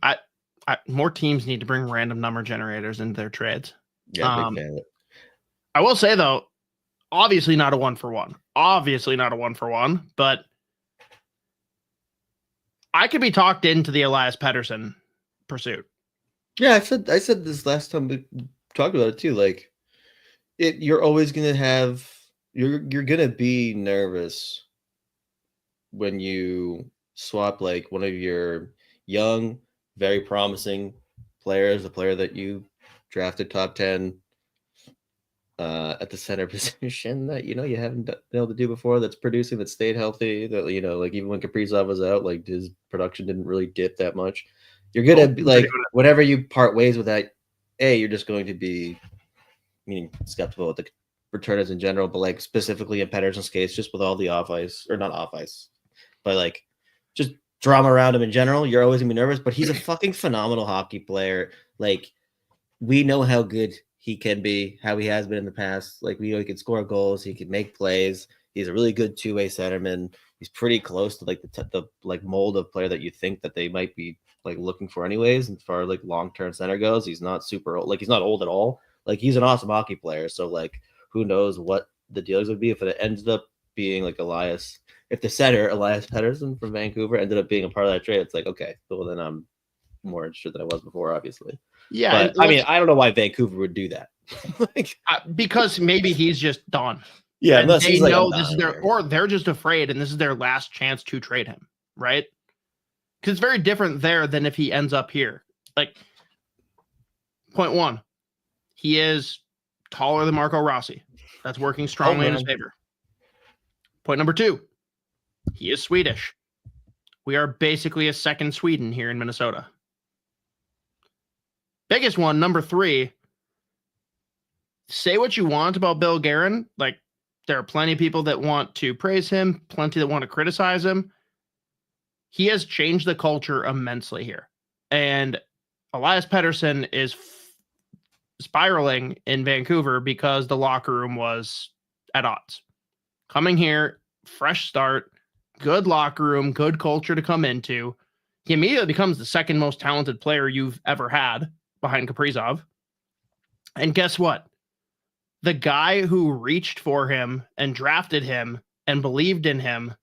Speaker 2: More teams need to bring random number generators into their trades.
Speaker 1: Yeah, big fan of it.
Speaker 2: I will say though, obviously not a 1-for-1, but I could be talked into the Elias Pettersson pursuit.
Speaker 1: Yeah, I said this last time we talked about it too. Like, you're always gonna have you're gonna be nervous when you swap like one of your young, very promising players, a player that you drafted top 10 at the center position that you haven't been able to do before, that's producing, that stayed healthy, that like even when Kaprizov was out, like his production didn't really dip that much. You're gonna be like, whenever you part ways with that, you're just going to be skeptical with the returners in general, but like specifically in Pettersson's case, just with all the off ice, or not off ice, but like just drama around him in general, you're always gonna be nervous. But he's a fucking phenomenal hockey player. Like, we know how good he can be, how he has been in the past. Like, we know he can score goals, he can make plays. He's a really good two-way centerman. He's pretty close to like the like mold of player that you think that they might be like looking for anyways. And far like long-term center goes, he's not super old. Like, he's not old at all. Like, he's an awesome hockey player. So like, who knows what the deals would be if it ended up being like Elias. If the center Elias Pettersson from Vancouver ended up being a part of that trade, it's like, okay, well then I'm more interested than I was before, obviously.
Speaker 2: Yeah,
Speaker 1: but, I don't know why Vancouver would do that.
Speaker 2: Because maybe he's just done.
Speaker 1: Yeah,
Speaker 2: unless they know this is or they're just afraid, and this is their last chance to trade him, right? Because it's very different there than if he ends up here. Like, point one, he is taller than Marco Rossi. That's working strongly in his favor. Point number two, he is Swedish. We are basically a second Sweden here in Minnesota. Biggest one, number three, say what you want about Bill Guerin. Like, There are plenty of people that want to praise him, plenty that want to criticize him. He has changed the culture immensely here. And Elias Pettersson is spiraling in Vancouver because the locker room was at odds. Coming here, fresh start, good locker room, good culture to come into. He immediately becomes the second most talented player you've ever had behind Kaprizov. And guess what? The guy who reached for him and drafted him and believed in him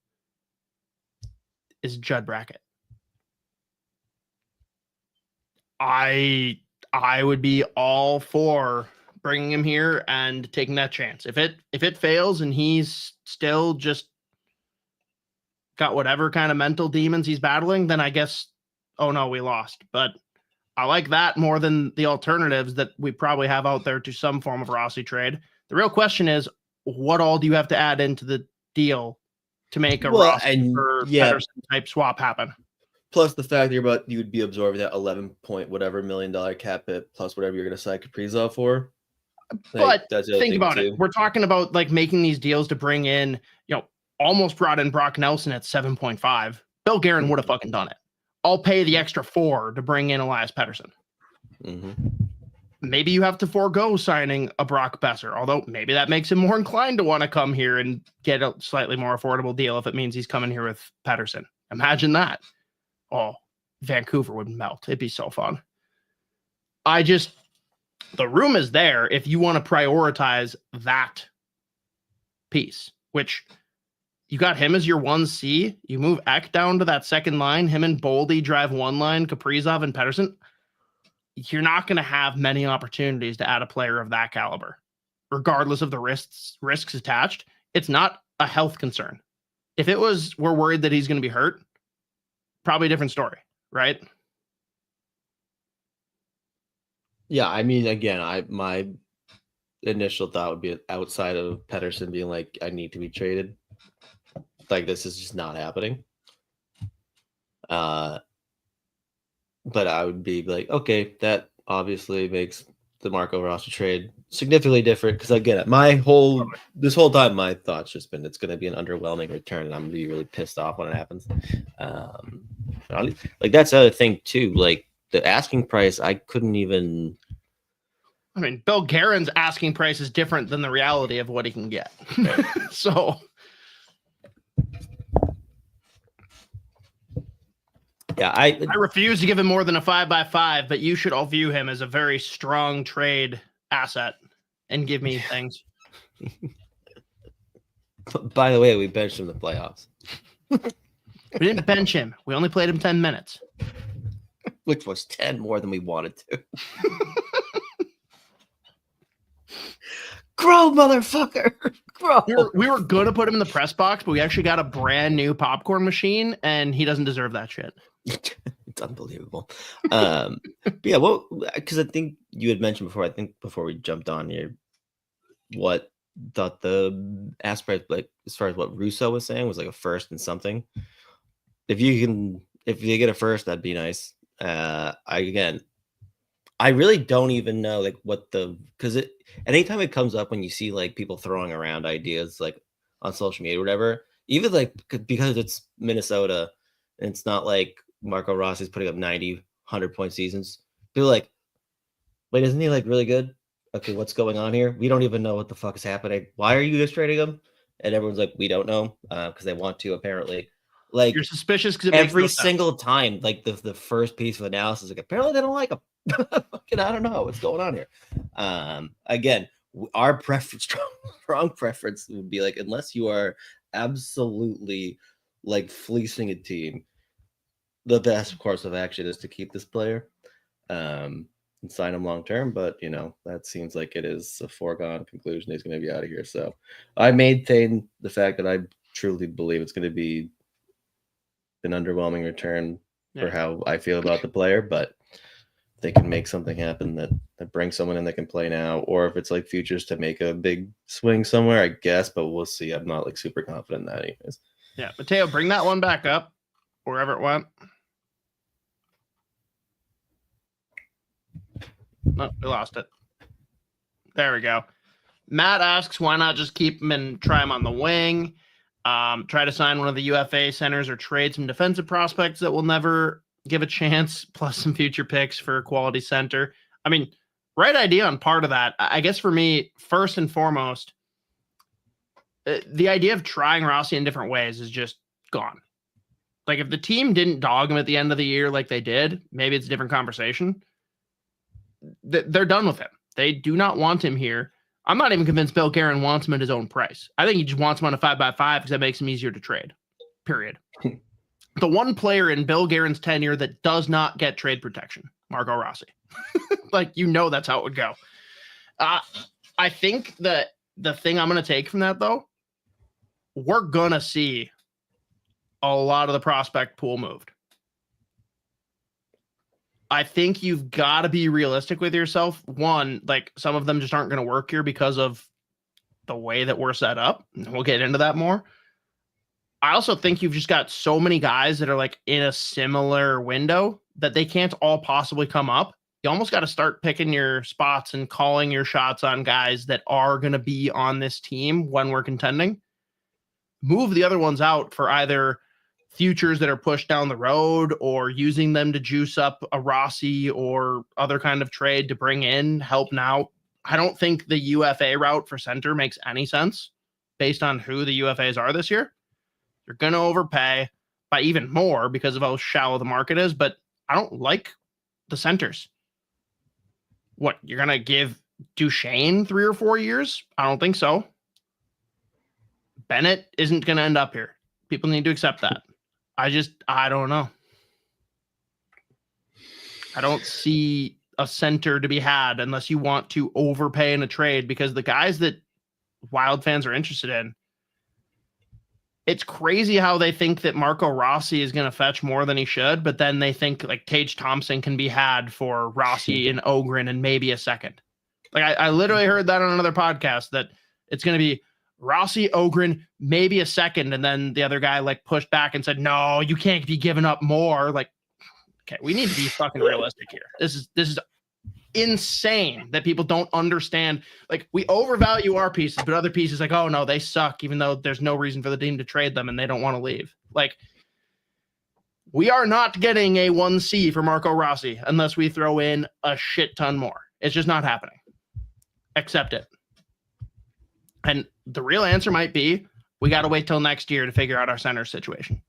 Speaker 2: is Judd Brackett. I would be all for bringing him here and taking that chance. If it fails and he's still just got whatever kind of mental demons he's battling, then I guess, oh no, we lost. But I like that more than the alternatives that we probably have out there to some form of Rossi trade. The real question is, what all do you have to add into the deal to make a Rossi or Pettersson type swap happen?
Speaker 1: Plus the fact that you would be absorbing that 11 point whatever $1 million cap hit plus whatever you're going to sign Kaprizov for.
Speaker 2: But think about it. We're talking about like making these deals to bring in, almost brought in Brock Nelson at 7.5. Bill Guerin would have fucking done it. I'll pay the extra 4 to bring in Elias Pettersson.
Speaker 1: Mm-hmm.
Speaker 2: Maybe you have to forego signing a Brock Besser, although maybe that makes him more inclined to want to come here and get a slightly more affordable deal if it means he's coming here with Pettersson. Imagine that. Oh, Vancouver would melt. It'd be so fun. The room is there if you want to prioritize that piece, which you got him as your 1C. You move Eck down to that second line. Him and Boldy drive one line, Kaprizov and Pettersson. You're not going to have many opportunities to add a player of that caliber, regardless of the risks attached. It's not a health concern. If it was, we're worried that he's going to be hurt, probably a different story, right?
Speaker 1: Yeah, I mean, again, my initial thought would be outside of Pettersson being like, I need to be traded. Like, this is just not happening. But I would be like, okay, that obviously makes the Marco Rossi trade significantly different. Because again, this whole time, my thought's just been it's going to be an underwhelming return, and I'm going to be really pissed off when it happens. Like that's the other thing too. Like the asking price, I couldn't even.
Speaker 2: I mean, Bill Guerin's asking price is different than the reality of what he can get.
Speaker 1: Right.
Speaker 2: So.
Speaker 1: Yeah, I
Speaker 2: refuse to give him more than a 5x5, but you should all view him as a very strong trade asset and give me things.
Speaker 1: By the way, we benched him in the playoffs.
Speaker 2: We didn't bench him. We only played him 10 minutes.
Speaker 1: Which was 10 more than we wanted to. Grow, motherfucker. Grow.
Speaker 2: We were going to put him in the press box, but we actually got a brand new popcorn machine, and he doesn't deserve that shit.
Speaker 1: It's unbelievable. But yeah, well, because I think you had mentioned before, before we jumped on here, what thought the aspect, like as far as what Russo was saying, was like a first and something. If you get a first, that'd be nice. I really don't even know like what because anytime it comes up when you see like people throwing around ideas like on social media or whatever, even like because it's Minnesota and it's not like Marco Rossi's putting up 90, 100 point seasons. People are like, wait, isn't he like really good? Okay, what's going on here? We don't even know what the fuck is happening. Why are you just trading him? And everyone's like, we don't know because they want to apparently. Like
Speaker 2: you're suspicious because
Speaker 1: every single time, like the first piece of analysis, like apparently they don't like him. Fucking, I don't know what's going on here. Again, our preference, strong preference would be like, unless you are absolutely like fleecing a team, the best course of action is to keep this player and sign him long term. But that seems like it is a foregone conclusion he's going to be out of here. So I maintain the fact that I truly believe it's going to be an underwhelming return for how I feel about the player, but they can make something happen that brings someone in that can play now, or if it's like futures to make a big swing somewhere, I guess, but we'll see. I'm not like super confident in that anyways.
Speaker 2: Yeah, Mateo, bring that one back up wherever it went. No, we lost it. There we go. Matt asks, why not just keep him and try him on the wing? Try to sign one of the UFA centers or trade some defensive prospects that will never give a chance, plus some future picks for a quality center. I mean, right idea on part of that. I guess for me, first and foremost, the idea of trying Rossi in different ways is just gone. Like, if the team didn't dog him at the end of the year like they did, maybe it's a different conversation. They're done with him. They do not want him here. I'm not even convinced Bill Guerin wants him at his own price. I think he just wants him on a 5x5 because that makes him easier to trade, period. The one player in Bill Guerin's tenure that does not get trade protection, Marco Rossi. Like, that's how it would go. I think that the thing I'm going to take from that, though, we're going to see a lot of the prospect pool moved. I think you've got to be realistic with yourself. One, like, some of them just aren't going to work here because of the way that we're set up. We'll get into that more. I also think you've just got so many guys that are like in a similar window that they can't all possibly come up. You almost got to start picking your spots and calling your shots on guys that are going to be on this team when we're contending. Move the other ones out for either futures that are pushed down the road or using them to juice up a Rossi or other kind of trade to bring in help now. I don't think the UFA route for center makes any sense based on who the UFAs are this year. You're going to overpay by even more because of how shallow the market is, but I don't like the centers. What, you're going to give Duchesne 3 or 4 years? I don't think so. Bennett isn't going to end up here. People need to accept that. I don't know. I don't see a center to be had unless you want to overpay in a trade, because the guys that Wild fans are interested in, it's crazy how they think that Marco Rossi is going to fetch more than he should, but then they think like Tage Thompson can be had for Rossi and Ogren and maybe a second. Like I literally heard that on another podcast that it's going to be Rossi, Ogren, maybe a second. And then the other guy like pushed back and said, no, you can't be giving up more. Like, okay, we need to be fucking realistic here. This is insane that people don't understand. Like, we overvalue our pieces, but other pieces like, oh no, they suck, even though there's no reason for the team to trade them and they don't want to leave. Like, we are not getting a 1C for Marco Rossi unless we throw in a shit ton more. It's just not happening. Accept it. And the real answer might be, we got to wait till next year to figure out our center situation.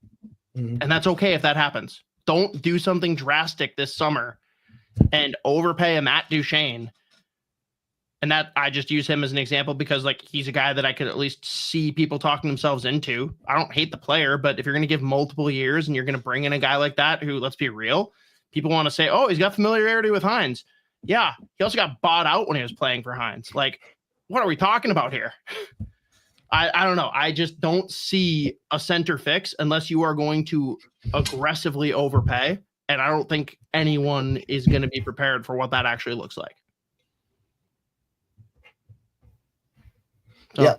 Speaker 2: Mm-hmm. And that's okay if that happens. Don't do something drastic this summer and overpay a Matt Duchesne. And that, I just use him as an example because like he's a guy that I could at least see people talking themselves into. I don't hate the player, but if you're going to give multiple years and you're going to bring in a guy like that, who, let's be real, people want to say, oh, he's got familiarity with Hines. Yeah. He also got bought out when he was playing for Hines. Like, what are we talking about here? I don't know. I just don't see a center fix unless you are going to aggressively overpay. And I don't think anyone is going to be prepared for what that actually looks like. So yeah,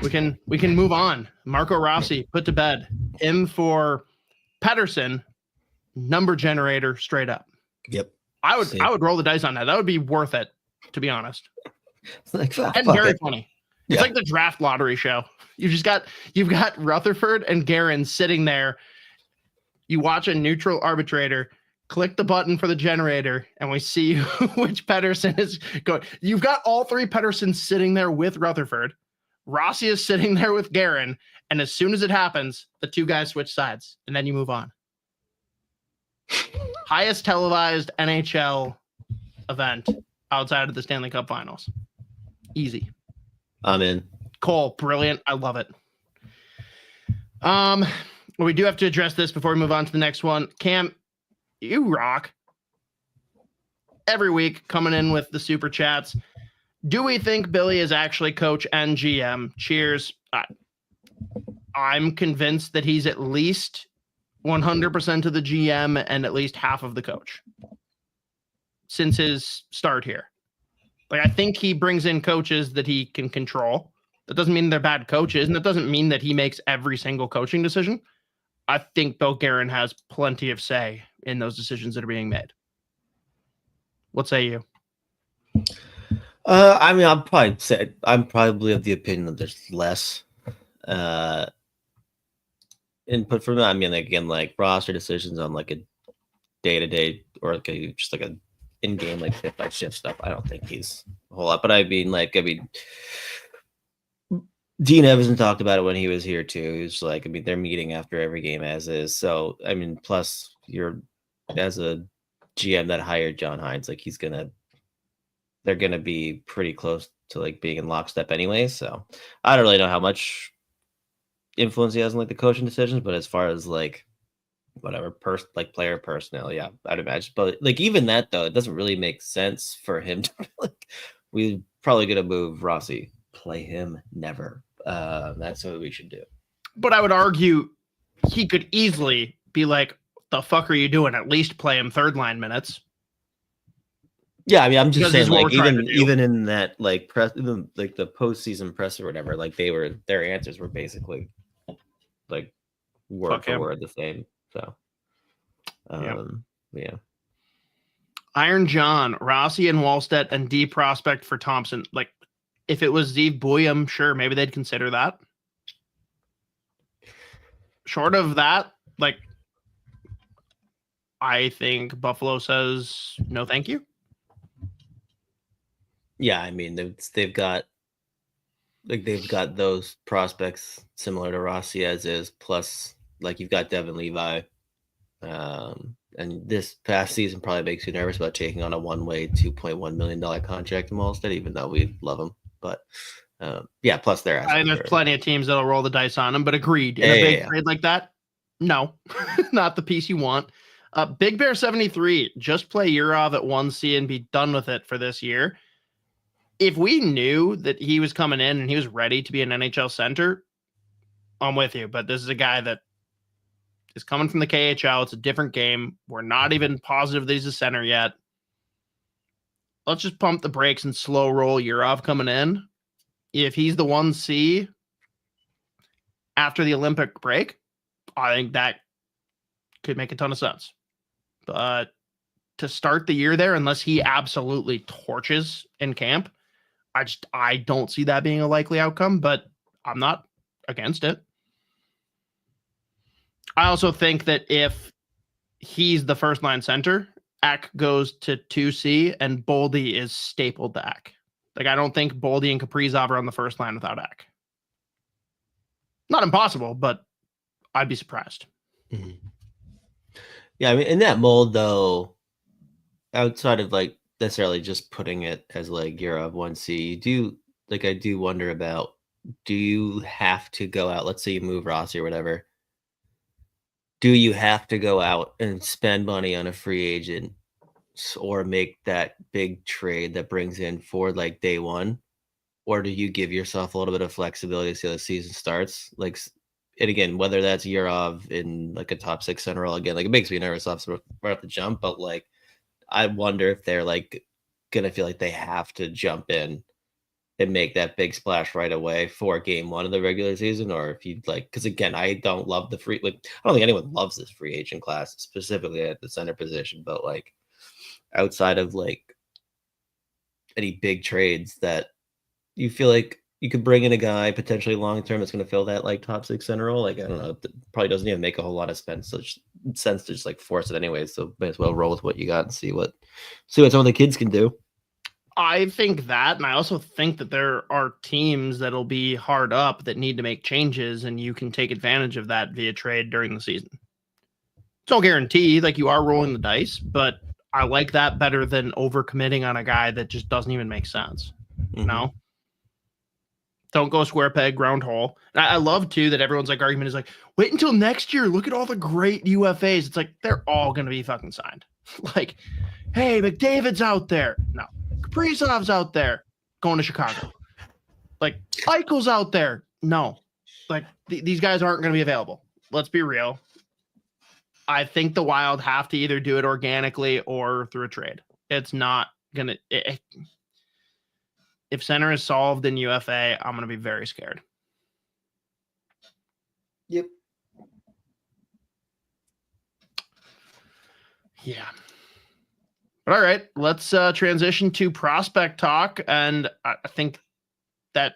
Speaker 2: we can move on. Marco Rossi, put to bed. Him for Pettersson, number generator straight up.
Speaker 1: Yep.
Speaker 2: I would roll the dice on that. That would be worth it, to be honest.
Speaker 1: It's like,
Speaker 2: and very funny. It's like the draft lottery show. You've got Rutherford and Guerin sitting there. You watch a neutral arbitrator, click the button for the generator, and we see which Pettersson is going. You've got all three Petterssons sitting there with Rutherford. Rossi is sitting there with Guerin, and as soon as it happens, the two guys switch sides, and then you move on. Highest televised NHL event outside of the Stanley Cup Finals. Easy.
Speaker 1: I'm in.
Speaker 2: Cole, brilliant. I love it. We do have to address this before we move on to the next one. Cam, you rock. Every week coming in with the super chats. Do we think Billy is actually coach and GM? Cheers. I'm convinced that he's at least 100% of the GM and at least half of the coach since his start here. Like, I think he brings in coaches that he can control. That doesn't mean they're bad coaches, and that doesn't mean that he makes every single coaching decision. I think Bill Guerin has plenty of say in those decisions that are being made. What say you?
Speaker 1: I mean, I'm probably of the opinion that there's less input from that. I mean, again, like roster decisions on like a day-to-day or like just like a in-game like shift by shift stuff. I don't think he's a whole lot, but I mean, Dean Evans talked about it when he was here too. He was like, I mean, they're meeting after every game as is. So I mean, plus you're as a GM that hired John Hines, like they're gonna be pretty close to like being in lockstep anyway. So I don't really know how much influence he has on like the coaching decisions, but as far as like whatever player personnel, yeah, I'd imagine. But like even that though, it doesn't really make sense for him to like we probably gonna move Rossi. Play him never. That's what we should do.
Speaker 2: But I would argue he could easily be like, the fuck are you doing? At least play him third line minutes.
Speaker 1: Yeah, I mean, I'm just
Speaker 2: Because
Speaker 1: saying,
Speaker 2: this is what
Speaker 1: like
Speaker 2: we're trying to do.
Speaker 1: even in that like press, even like the postseason press or whatever, like their answers were basically like word
Speaker 2: Fuck
Speaker 1: for
Speaker 2: him.
Speaker 1: word the same. So, yeah.
Speaker 2: Iron John, Rossi and Wallstedt, and D prospect for Thompson. Like, if it was Zeev Buoy, sure, maybe they'd consider that. Short of that, like, I think Buffalo says no, thank you.
Speaker 1: Yeah, I mean they've got those prospects similar to Rossi as is, plus like you've got Devin Levi. And this past season probably makes you nervous about taking on a one-way $2.1 million contract in Wallstedt, even though we love him. But yeah, plus there's
Speaker 2: plenty of teams that'll roll the dice on him, but agreed. In a big trade like that, no, not the piece you want. Big Bear 73, just play Urov at 1C and be done with it for this year. If we knew that he was coming in and he was ready to be an NHL center, I'm with you. But this is a guy that is coming from the KHL. It's a different game. We're not even positive that he's a center yet. Let's just pump the brakes and slow roll Urov coming in. If he's the 1C after the Olympic break, I think that could make a ton of sense. But to start the year there, unless he absolutely torches in camp, I don't see that being a likely outcome, but I'm not against it. I also think that if he's the first line center, Eck goes to 2C and Boldy is stapled to Eck. Like, I don't think Boldy and Kaprizov are on the first line without Eck. Not impossible, but I'd be surprised.
Speaker 1: Mm-hmm. Yeah, I mean, in that mold, though, outside of like necessarily just putting it as like Urov 1C, I do wonder about, do you have to go out? Let's say you move Rossi or whatever. Do you have to go out and spend money on a free agent or make that big trade that brings in for like day one? Or do you give yourself a little bit of flexibility to see how the season starts? Like, and again, whether that's Urov in like a top 6 center role, again, like it makes me nervous off right off the jump, but like I wonder if they're like gonna feel like they have to jump in and make that big splash right away for game one of the regular season, or if you'd like, because again, I don't love I don't think anyone loves this free agent class, specifically at the center position, but like outside of like any big trades that you feel like you could bring in a guy potentially long term that's going to fill that like top 6 center role. Like, I don't know, it probably doesn't even make a whole lot of sense to just like force it anyway. So may as well roll with what you got and see what some of the kids can do.
Speaker 2: I think that, and I also think that there are teams that'll be hard up that need to make changes, and you can take advantage of that via trade during the season. It's no guarantee, like you are rolling the dice, but I like that better than overcommitting on a guy that just doesn't even make sense. Mm-hmm. You know? Don't go square peg, round hole. And I love, too, that everyone's like argument is like, wait until next year. Look at all the great UFAs. It's like, they're all going to be fucking signed. Like, hey, McDavid's out there. No. Kaprizov's out there going to Chicago. Like, Eichel's out there. No. Like, these guys aren't going to be available. Let's be real. I think the Wild have to either do it organically or through a trade. It's not going to... If center is solved in UFA, I'm going to be very scared.
Speaker 1: Yep.
Speaker 2: Yeah. But all right, let's transition to prospect talk. And I think that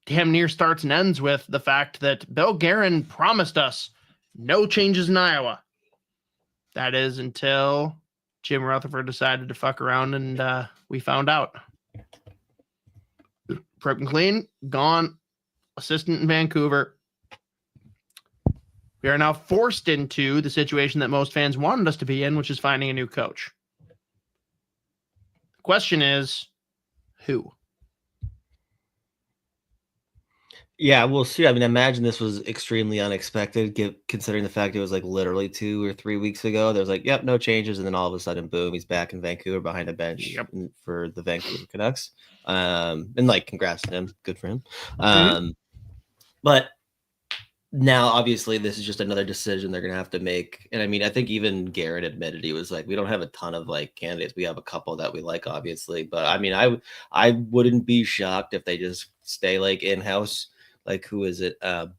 Speaker 2: damn near starts and ends with the fact that Bill Guerin promised us no changes in Iowa. That is until Jim Rutherford decided to fuck around and we found out. Broken clean, gone, assistant in Vancouver. We are now forced into the situation that most fans wanted us to be in, which is finding a new coach. The question is, who?
Speaker 1: Yeah, we'll see. I mean, imagine this was extremely unexpected, considering the fact it was like literally 2 or 3 weeks ago. There was like, yep, no changes. And then all of a sudden, boom, he's back in Vancouver behind a bench for the Vancouver Canucks. And like, congrats to him. Good for him. But now, obviously, this is just another decision they're going to have to make. And I mean, I think even Garrett admitted he was like, we don't have a ton of like candidates. We have a couple that we like, obviously. But I mean, I wouldn't be shocked if they just stay like in-house. Like, who is it? The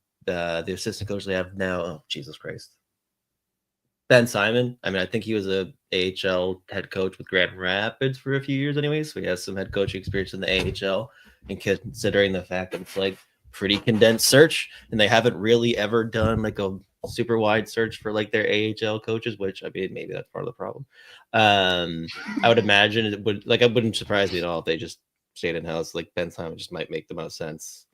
Speaker 1: assistant coach they have now. Oh, Jesus Christ. Ben Simon. I mean, I think he was a AHL head coach with Grand Rapids for a few years anyway. So he has some head coaching experience in the AHL. And considering the fact that it's like pretty condensed search and they haven't really ever done like a super wide search for like their AHL coaches, which I mean, maybe that's part of the problem. I would imagine it would, like, it wouldn't surprise me at all if they just stayed in house. Like, Ben Simon just might make the most sense.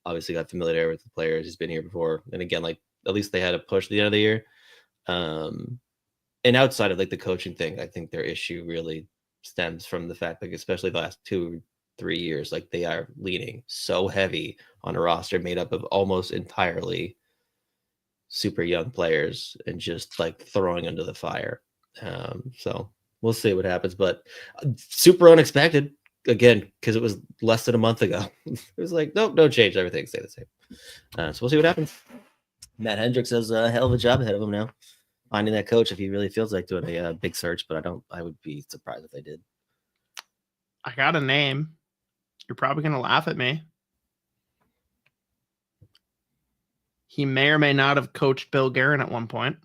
Speaker 1: Obviously got familiar with the players. He's been here before. And again, like, at least they had a push at the end of the year. And outside of like the coaching thing, I think their issue really stems from the fact, like, especially the last 2 or 3 years, like they are leaning so heavy on a roster made up of almost entirely super young players and just like throwing under the fire. So we'll see what happens, but super unexpected. Again, because it was less than a month ago. It was like, nope, no change. Everything stay the same. So we'll see what happens. Matt Hendricks has a hell of a job ahead of him now, finding that coach if he really feels like doing a big search. But I would be surprised if they did.
Speaker 2: I got a name. You're probably going to laugh at me. He may or may not have coached Bill Guerin at one point.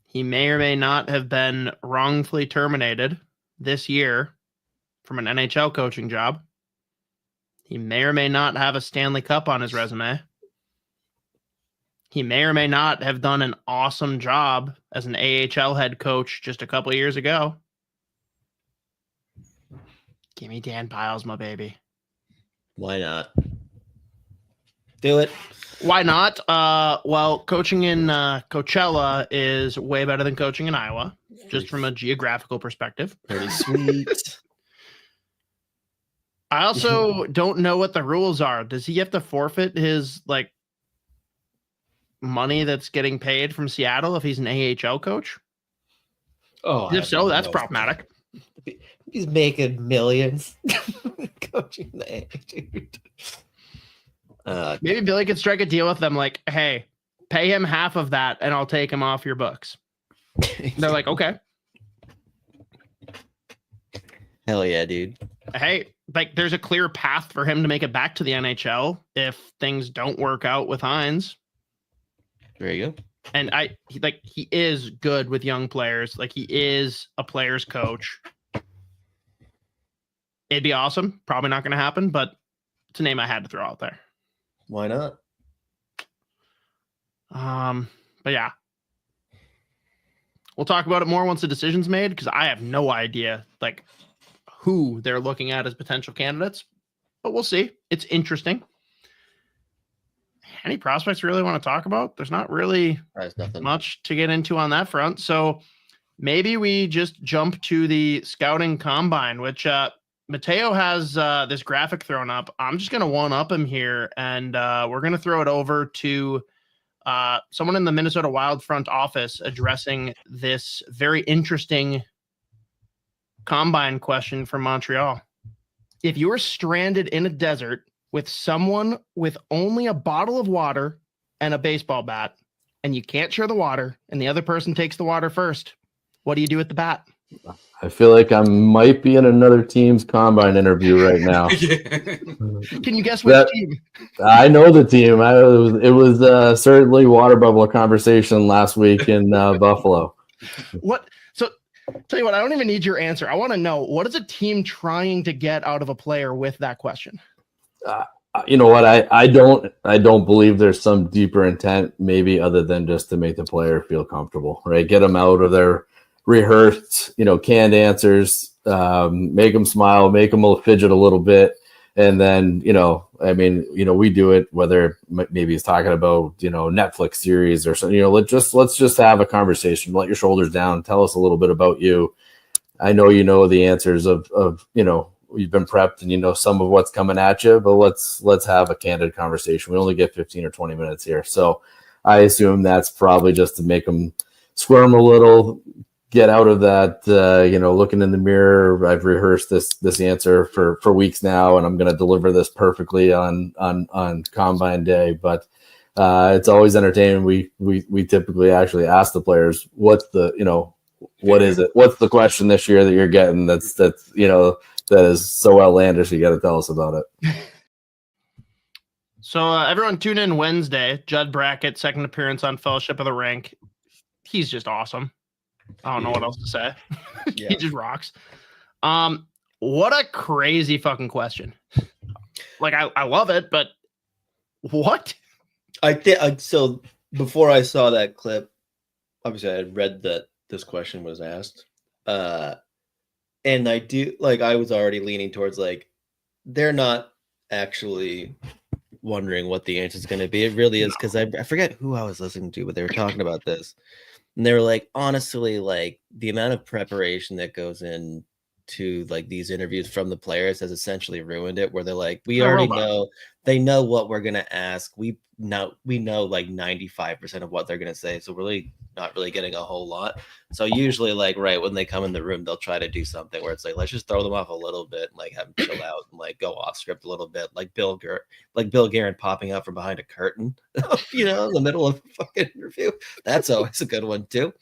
Speaker 2: He may or may not have been wrongfully terminated this year from an NHL coaching job. He may or may not have a Stanley Cup on his resume. He may or may not have done an awesome job as an AHL head coach just a couple of years ago. Give me Dan Piles, my baby.
Speaker 1: Why not? Do it.
Speaker 2: Why not? Well, coaching in Coachella is way better than coaching in Iowa, just from a geographical perspective.
Speaker 1: Pretty sweet.
Speaker 2: I also don't know what the rules are. Does he have to forfeit his like money that's getting paid from Seattle if he's an AHL coach?
Speaker 1: Oh,
Speaker 2: if so, that's problematic.
Speaker 1: He's making millions coaching the AHL.
Speaker 2: Maybe Billy could strike a deal with them like, hey, pay him half of that and I'll take him off your books. They're like, okay.
Speaker 1: Hell yeah, dude.
Speaker 2: Hey, like there's a clear path for him to make it back to the NHL if things don't work out with Hines.
Speaker 1: There you go.
Speaker 2: And he is good with young players. Like he is a player's coach. It'd be awesome. Probably not going to happen, but it's a name I had to throw out there.
Speaker 1: Why not?
Speaker 2: But yeah, we'll talk about it more once the decision's made because I have no idea like who they're looking at as potential candidates, but we'll see. It's interesting. Any prospects really want to talk about? There's not really much to get into on that front. So maybe we just jump to the scouting combine, which Mateo has this graphic thrown up. I'm just going to one-up him here, and we're going to throw it over to someone in the Minnesota Wild front office addressing this very interesting combine question from Montreal. If you were stranded in a desert with someone with only a bottle of water and a baseball bat, and you can't share the water, and the other person takes the water first, what do you do with the bat?
Speaker 3: I feel like I might be in another team's combine interview right now.
Speaker 2: Can you guess which team?
Speaker 3: I know the team. It was certainly water bubble conversation last week in Buffalo.
Speaker 2: What? So tell you what, I don't even need your answer. I want to know, what is a team trying to get out of a player with that question?
Speaker 3: You know what? I don't believe there's some deeper intent, maybe other than just to make the player feel comfortable, right? Get them out of their rehearsed, canned answers, make them smile, make them fidget a little bit. And then, we do it, whether maybe he's talking about, Netflix series or something, let's just have a conversation, let your shoulders down, tell us a little bit about you. I know, the answers of you've been prepped and some of what's coming at you, but let's have a candid conversation. We only get 15 or 20 minutes here. So I assume that's probably just to make them squirm a little, get out of that, looking in the mirror. I've rehearsed this answer for weeks now, and I'm going to deliver this perfectly on Combine Day. But it's always entertaining. We typically actually ask the players, what is it? What's the question this year that you're getting that's that is so outlandish? You got to tell us about it.
Speaker 2: So everyone tune in Wednesday. Judd Brackett, second appearance on Fellowship of the Rink. He's just awesome. I don't know what else to say.
Speaker 1: Yeah.
Speaker 2: He just rocks. What a crazy fucking question. Like, I love it, but what?
Speaker 1: I think so. Before I saw that clip, obviously I had read that this question was asked, and I was already leaning towards they're not actually wondering what the answer is going to be. It really is, because I forget who I was listening to, but they were talking about this. And they were like, honestly, the amount of preparation that goes in to these interviews from the players has essentially ruined it, where they're like, we already know, they know what we're going to ask. We know 95% of what they're going to say. So we're really not really getting a whole lot. So usually right when they come in the room, they'll try to do something where it's let's just throw them off a little bit and have them chill out and go off script a little bit. Like Bill Guerin popping out from behind a curtain, in the middle of a fucking interview. That's always a good one too.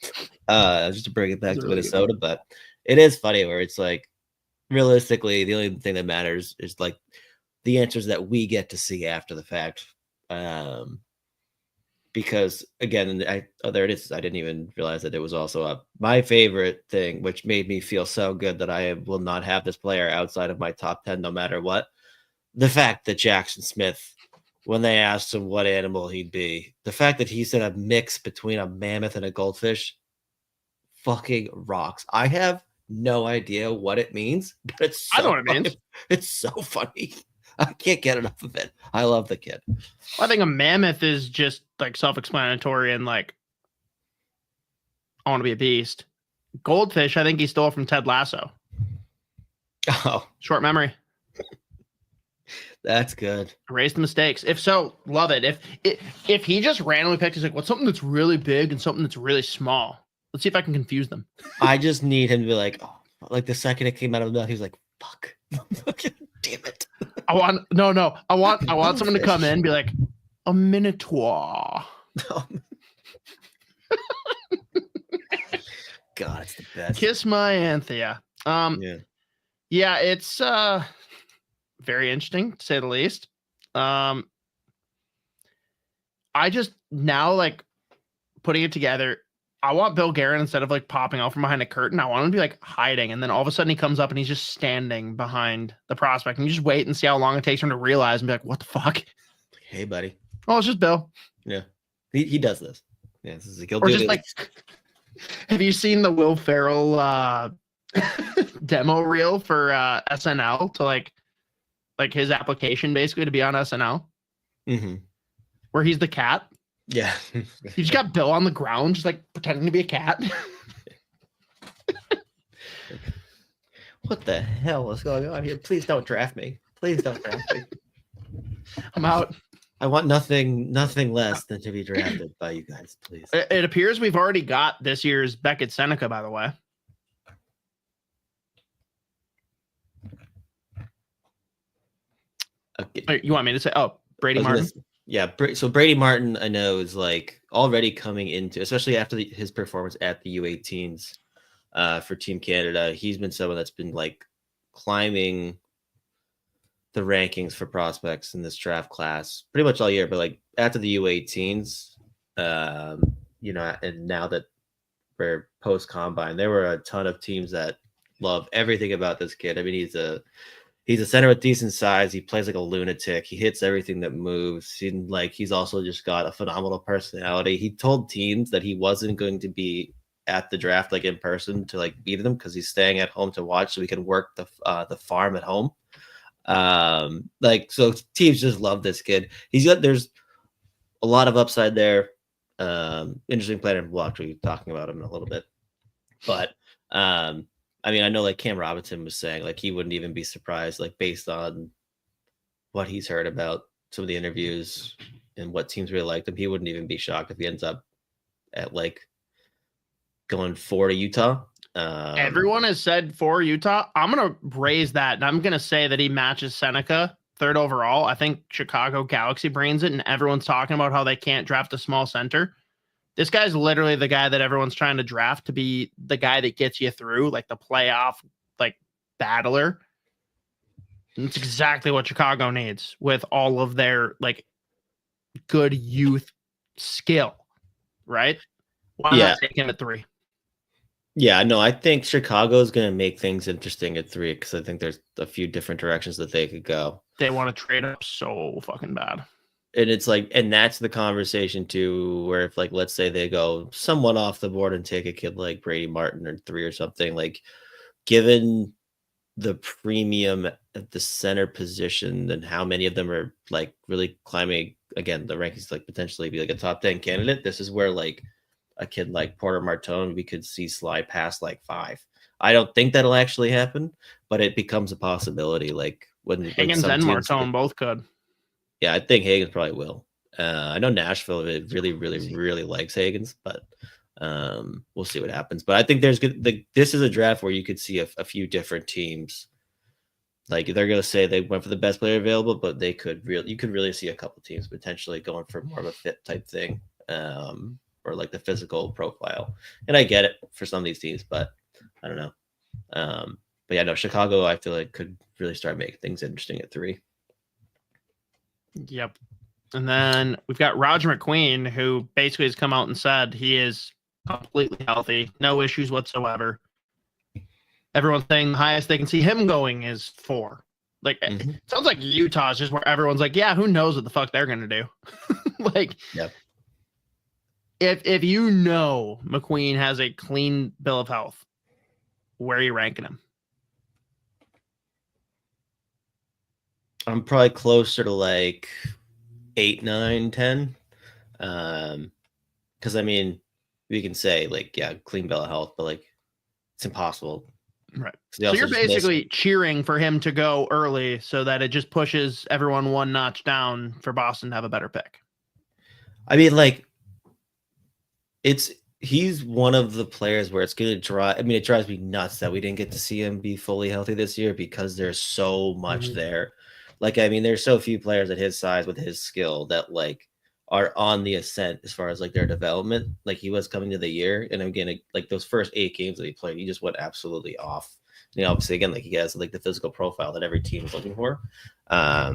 Speaker 1: Just to bring it back to Minnesota, but it is funny where it's realistically, the only thing that matters is the answers that we get to see after the fact. Because again, there it is. I didn't even realize that it was also my favorite thing, which made me feel so good that I will not have this player outside of my top 10, no matter what. The fact that Jackson Smith, when they asked him what animal he'd be, the fact that he said a mix between a mammoth and a goldfish fucking rocks. I have no idea what it means, but it's so
Speaker 2: I know what it means.
Speaker 1: It's so funny. I can't get enough of it. I love the kid.
Speaker 2: I think a mammoth is just self-explanatory and I want to be a beast. Goldfish, I think he stole from Ted Lasso.
Speaker 1: Oh,
Speaker 2: short memory.
Speaker 1: That's good.
Speaker 2: Erase the mistakes. If so, love it. If he just randomly picked, he's what's something that's really big and something that's really small? Let's see if I can confuse them.
Speaker 1: I just need him to be the second it came out of the mouth, he was like, fuck. Damn it.
Speaker 2: I want someone to come in and be like, a minotaur.
Speaker 1: God, it's the best.
Speaker 2: Kiss my Anthea. Yeah, it's very interesting to say the least. I just now putting it together. I want Bill Guerin, instead of popping out from behind a curtain, I want him to be hiding, and then all of a sudden he comes up and he's just standing behind the prospect, and you just wait and see how long it takes for him to realize and be like, "What the fuck?
Speaker 1: Hey, buddy."
Speaker 2: Oh, it's just Bill.
Speaker 1: Yeah, he does this. Yeah, this is he'll
Speaker 2: or
Speaker 1: do
Speaker 2: just
Speaker 1: this.
Speaker 2: Have you seen the Will Ferrell demo reel for SNL to his application basically to be on SNL?
Speaker 1: Mm-hmm.
Speaker 2: Where he's the cat.
Speaker 1: Yeah.
Speaker 2: You just got Bill on the ground, just pretending to be a cat.
Speaker 1: What the hell is going on here? Please don't draft me. Please don't draft me.
Speaker 2: I'm out.
Speaker 1: I want nothing less than to be drafted by you guys, please.
Speaker 2: It appears we've already got this year's Beckett Seneca, by the way. Okay. You want me to say, Brady Martin?
Speaker 1: Yeah, so Brady Martin, I know, is already coming into, especially after his performance at the U18s for Team Canada. He's been someone that's been climbing the rankings for prospects in this draft class pretty much all year. But after the U18s, and now that for post combine, there were a ton of teams that love everything about this kid. I mean, he's a center with decent size. He plays like a lunatic. He hits everything that moves. He's also just got a phenomenal personality. He told teams that he wasn't going to be at the draft like in person to like beat them because he's staying at home to watch so he can work the farm at home. So teams just love this kid. There's a lot of upside there. Interesting player, and we'll actually be talking about him in a little bit. But I mean, I know like Cam Robinson was saying like he wouldn't even be surprised, like based on what he's heard about some of the interviews and what teams really liked him. He wouldn't even be shocked if he ends up at like going 4 to Utah.
Speaker 2: Everyone has said 4 Utah. I'm gonna raise that, and I'm gonna say that he matches Seneca 3rd overall. I think Chicago Galaxy brains it, and everyone's talking about how they can't draft a small center. This guy's literally the guy that everyone's trying to draft to be the guy that gets you through, like the playoff, like battler. And it's exactly what Chicago needs with all of their like good youth skill, right? Why not take him at 3?
Speaker 1: Yeah, no, I think Chicago is going to make things interesting at 3 because I think there's a few different directions that they could go.
Speaker 2: They want to trade up so fucking bad.
Speaker 1: And it's like, and that's the conversation too, where if like, let's say they go somewhat off the board and take a kid like Brady Martin or 3 or something, like given the premium at the center position and how many of them are like really climbing again, the rankings, like potentially be like a top 10 candidate. This is where like a kid like Porter Martone, we could see slide past like 5. I don't think that'll actually happen, but it becomes a possibility. Like when
Speaker 2: Higgins and Martone both could.
Speaker 1: Yeah, I think Higgins probably will. I know Nashville really likes Higgins, but we'll see what happens. But I think this is a draft where you could see a few different teams. Like they're going to say they went for the best player available, but you could really see a couple teams potentially going for more of a fit type thing, or like the physical profile. And I get it for some of these teams, but I don't know. But yeah, no, Chicago, I feel like could really start making things interesting at 3.
Speaker 2: Yep. And then we've got Roger McQueen, who basically has come out and said he is completely healthy, no issues whatsoever. Everyone's saying the highest they can see him going is 4. Like, It sounds like Utah is just where everyone's like, yeah, who knows what the fuck they're going to do. Like,
Speaker 1: yep.
Speaker 2: If you know McQueen has a clean bill of health, where are you ranking him?
Speaker 1: I'm probably closer to like 8, 9, 10. Because I mean, we can say like, yeah, clean bill of health, but like it's impossible.
Speaker 2: Right. So you're basically cheering for him to go early so that it just pushes everyone 1 notch down for Boston to have a better pick.
Speaker 1: I mean, like he's one of the players where it's going to drive. I mean, it drives me nuts that we didn't get to see him be fully healthy this year because there's so much there. Like, I mean, there's so few players at his size with his skill that like are on the ascent as far as like their development. Like he was coming to the year, and again, like those first 8 games that he played, he just went absolutely off. You know, obviously, again, like he has like the physical profile that every team is looking for. I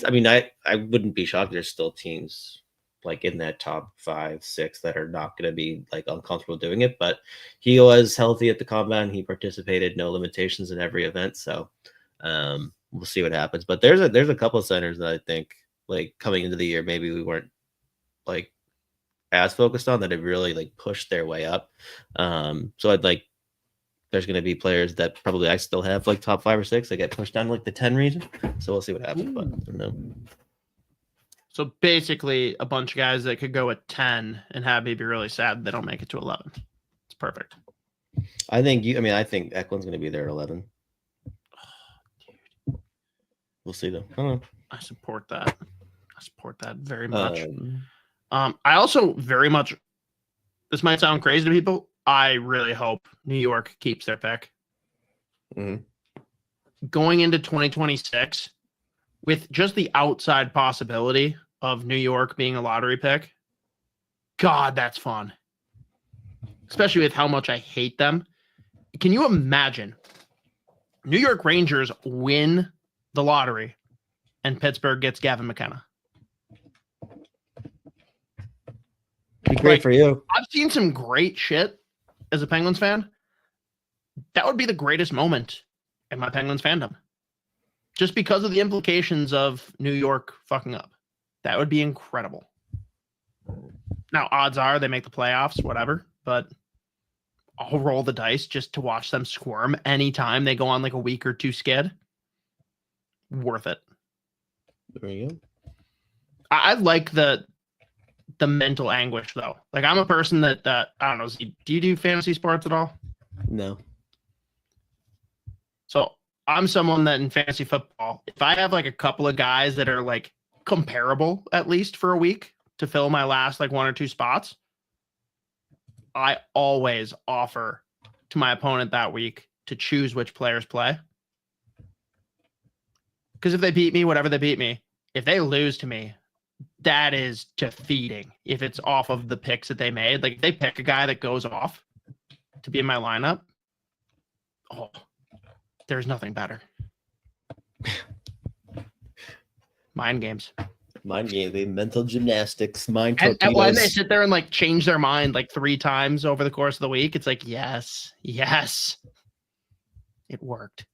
Speaker 1: mean, I wouldn't be shocked. There's still teams like in that top 5, 6 that are not going to be like uncomfortable doing it. But he was healthy at the combine. He participated, no limitations in every event. So we'll see what happens. But there's a couple of centers that I think like coming into the year, maybe we weren't like as focused on that have really like pushed their way up. So I'd like, there's going to be players that probably I still have like top 5 or 6 that get pushed down like the 10 region. So we'll see what happens. But I don't know.
Speaker 2: So basically a bunch of guys that could go at 10 and have me be really sad they don't make it to 11. It's perfect.
Speaker 1: I think Eklund's going to be there at 11. We'll see though. I don't know.
Speaker 2: I support that. Very much. I also very much, this might sound crazy to people, I really hope New York keeps their pick. Going into 2026, with just the outside possibility of New York being a lottery pick, God, that's fun. Especially with how much I hate them. Can you imagine New York Rangers win the lottery and Pittsburgh gets Gavin McKenna?
Speaker 1: Be great for you.
Speaker 2: I've seen some great shit as a Penguins fan, that would be the greatest moment in my Penguins fandom. Just because of the implications of New York fucking up. That would be incredible. Now, odds are they make the playoffs, whatever, but I'll roll the dice just to watch them squirm anytime they go on like a week or two skid. Worth it.
Speaker 1: There you go.
Speaker 2: I like the mental anguish, though. Like, I'm a person that, I don't know, do you do fantasy sports at all?
Speaker 1: No.
Speaker 2: So I'm someone that in fantasy football, if I have like a couple of guys that are like comparable, at least for a week, to fill my last like 1 or 2 spots, I always offer to my opponent that week to choose which players play. Because if they beat me, whatever they beat me, if they lose to me, that is defeating. If it's off of the picks that they made, like if they pick a guy that goes off to be in my lineup, oh, there's nothing better. Mind games.
Speaker 1: Mind game, mental gymnastics, mind
Speaker 2: And
Speaker 1: torpedoes.
Speaker 2: when they sit there and like change their mind like 3 times over the course of the week, it's like, yes, it worked.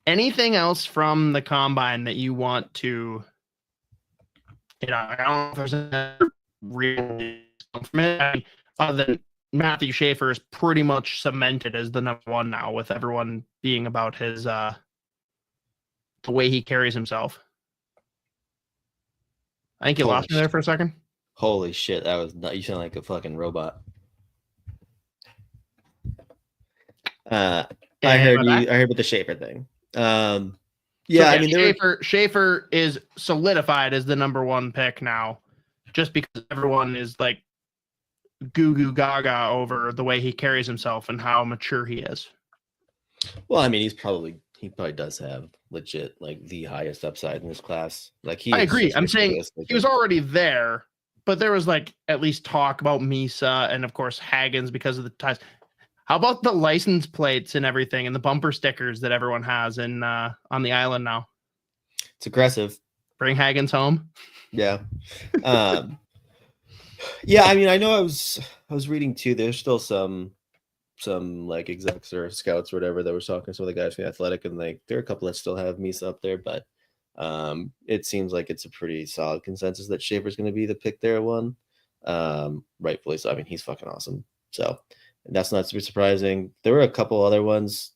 Speaker 2: Anything else from the combine that you want to, I don't know if there's a real from it. I mean, other than Matthew Schaefer is pretty much cemented as the number 1 now, with everyone being about his the way he carries himself. I think you lost me there for a second.
Speaker 1: Holy shit, that was not, you sound like a fucking robot. I heard about the Schaefer thing. I mean, Schaefer
Speaker 2: is solidified as the number 1 pick now, just because everyone is like goo goo gaga over the way he carries himself and how mature he is.
Speaker 1: Well, I mean, he probably does have legit like the highest upside in this class. Like
Speaker 2: I agree. I'm saying he was already there, but there was like at least talk about Misa and of course Hagens because of the ties. How about the license plates and everything and the bumper stickers that everyone has in on the island now?
Speaker 1: It's aggressive.
Speaker 2: Bring Hagens home.
Speaker 1: Yeah. Yeah, I mean, I know I was reading too. There's still some like execs or scouts or whatever that were talking to some of the guys from the Athletic, and like there are a couple that still have Misa up there, but it seems like it's a pretty solid consensus that Schaefer's going to be the pick there at 1. Rightfully so. I mean, he's fucking awesome. So that's not super surprising. There were a couple other ones.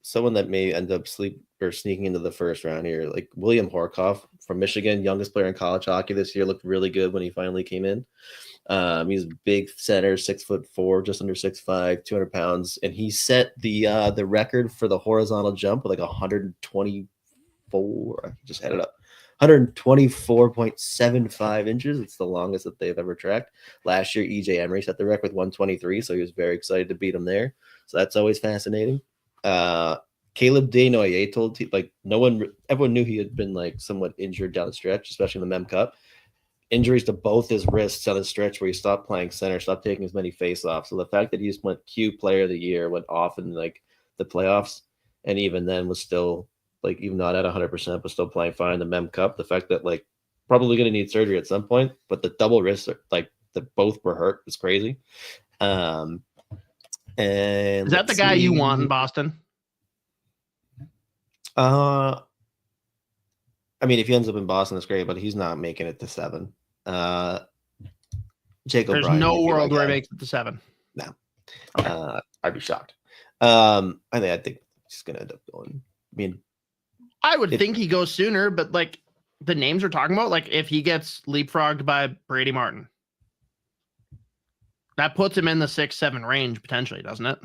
Speaker 1: Someone that may end up sneaking into the first round here, like William Horkoff from Michigan, youngest player in college hockey this year, looked really good when he finally came in. He's a big center, 6'4", just under 6'5", 200 pounds, and he set the record for the horizontal jump with like 124. I just had it up. 124.75 inches. It's the longest that they've ever tracked. Last year, EJ Emery set the record with 123, so he was very excited to beat him there. So that's always fascinating. Caleb Desnoyers told like everyone knew he had been like somewhat injured down the stretch, especially in the Mem Cup. Injuries to both his wrists on the stretch where he stopped playing center, stopped taking as many face-offs. So the fact that he just went Q Player of the Year, went off in like the playoffs, and even then was still like even not at 100%, but still playing fine in the Mem Cup. The fact that like probably going to need surgery at some point, but the double wrists are like that both were hurt is crazy. And
Speaker 2: is that the guy you want in Boston?
Speaker 1: I mean, if he ends up in Boston, that's great, but he's not making it to 7. Jake
Speaker 2: There's
Speaker 1: O'Brien,
Speaker 2: no world where he makes it to 7.
Speaker 1: No.
Speaker 2: Okay.
Speaker 1: I'd be shocked. I think he's gonna end up going. I mean,
Speaker 2: I would think he goes sooner, but like the names we're talking about, like if he gets leapfrogged by Brady Martin, that puts him in the 6-7 range potentially, doesn't it?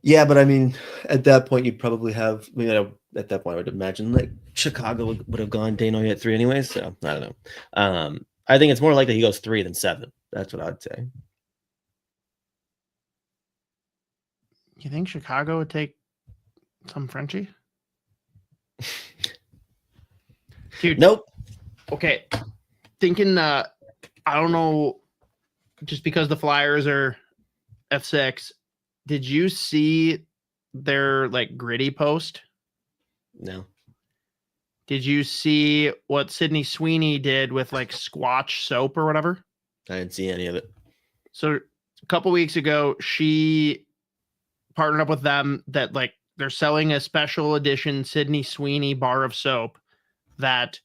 Speaker 1: Yeah, but I mean, at that point, you'd probably have, at that point, I would imagine like Chicago would have gone Desnoyers at 3 anyway. So I don't know. I think it's more likely he goes 3 than 7. That's what I'd say.
Speaker 2: You think Chicago would take some Frenchie? Dude.
Speaker 1: Nope.
Speaker 2: Okay. Thinking, I don't know, just because the Flyers are F6, did you see their like gritty post?
Speaker 1: No.
Speaker 2: Did you see what Sydney Sweeney did with like Squatch soap or whatever?
Speaker 1: I didn't see any of it.
Speaker 2: So a couple weeks ago, she partnered up with them that like they're selling a special edition Sydney Sweeney bar of soap that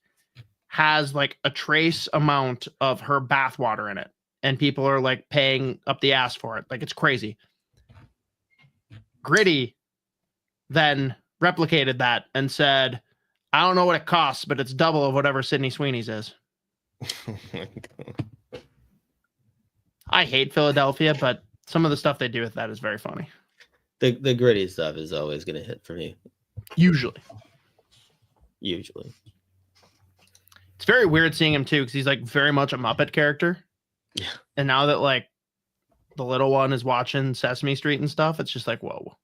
Speaker 2: has like a trace amount of her bathwater in it. And people are like paying up the ass for it. Like it's crazy. Gritty then replicated that and said, I don't know what it costs, but it's double of whatever Sydney Sweeney's is.
Speaker 1: Oh my God.
Speaker 2: I hate Philadelphia, but some of the stuff they do with that is very funny.
Speaker 1: The gritty stuff is always going to hit for me.
Speaker 2: Usually.
Speaker 1: It's
Speaker 2: very weird seeing him too, because he's like very much a Muppet character.
Speaker 1: Yeah.
Speaker 2: And now that like the little one is watching Sesame Street and stuff, it's just like, whoa.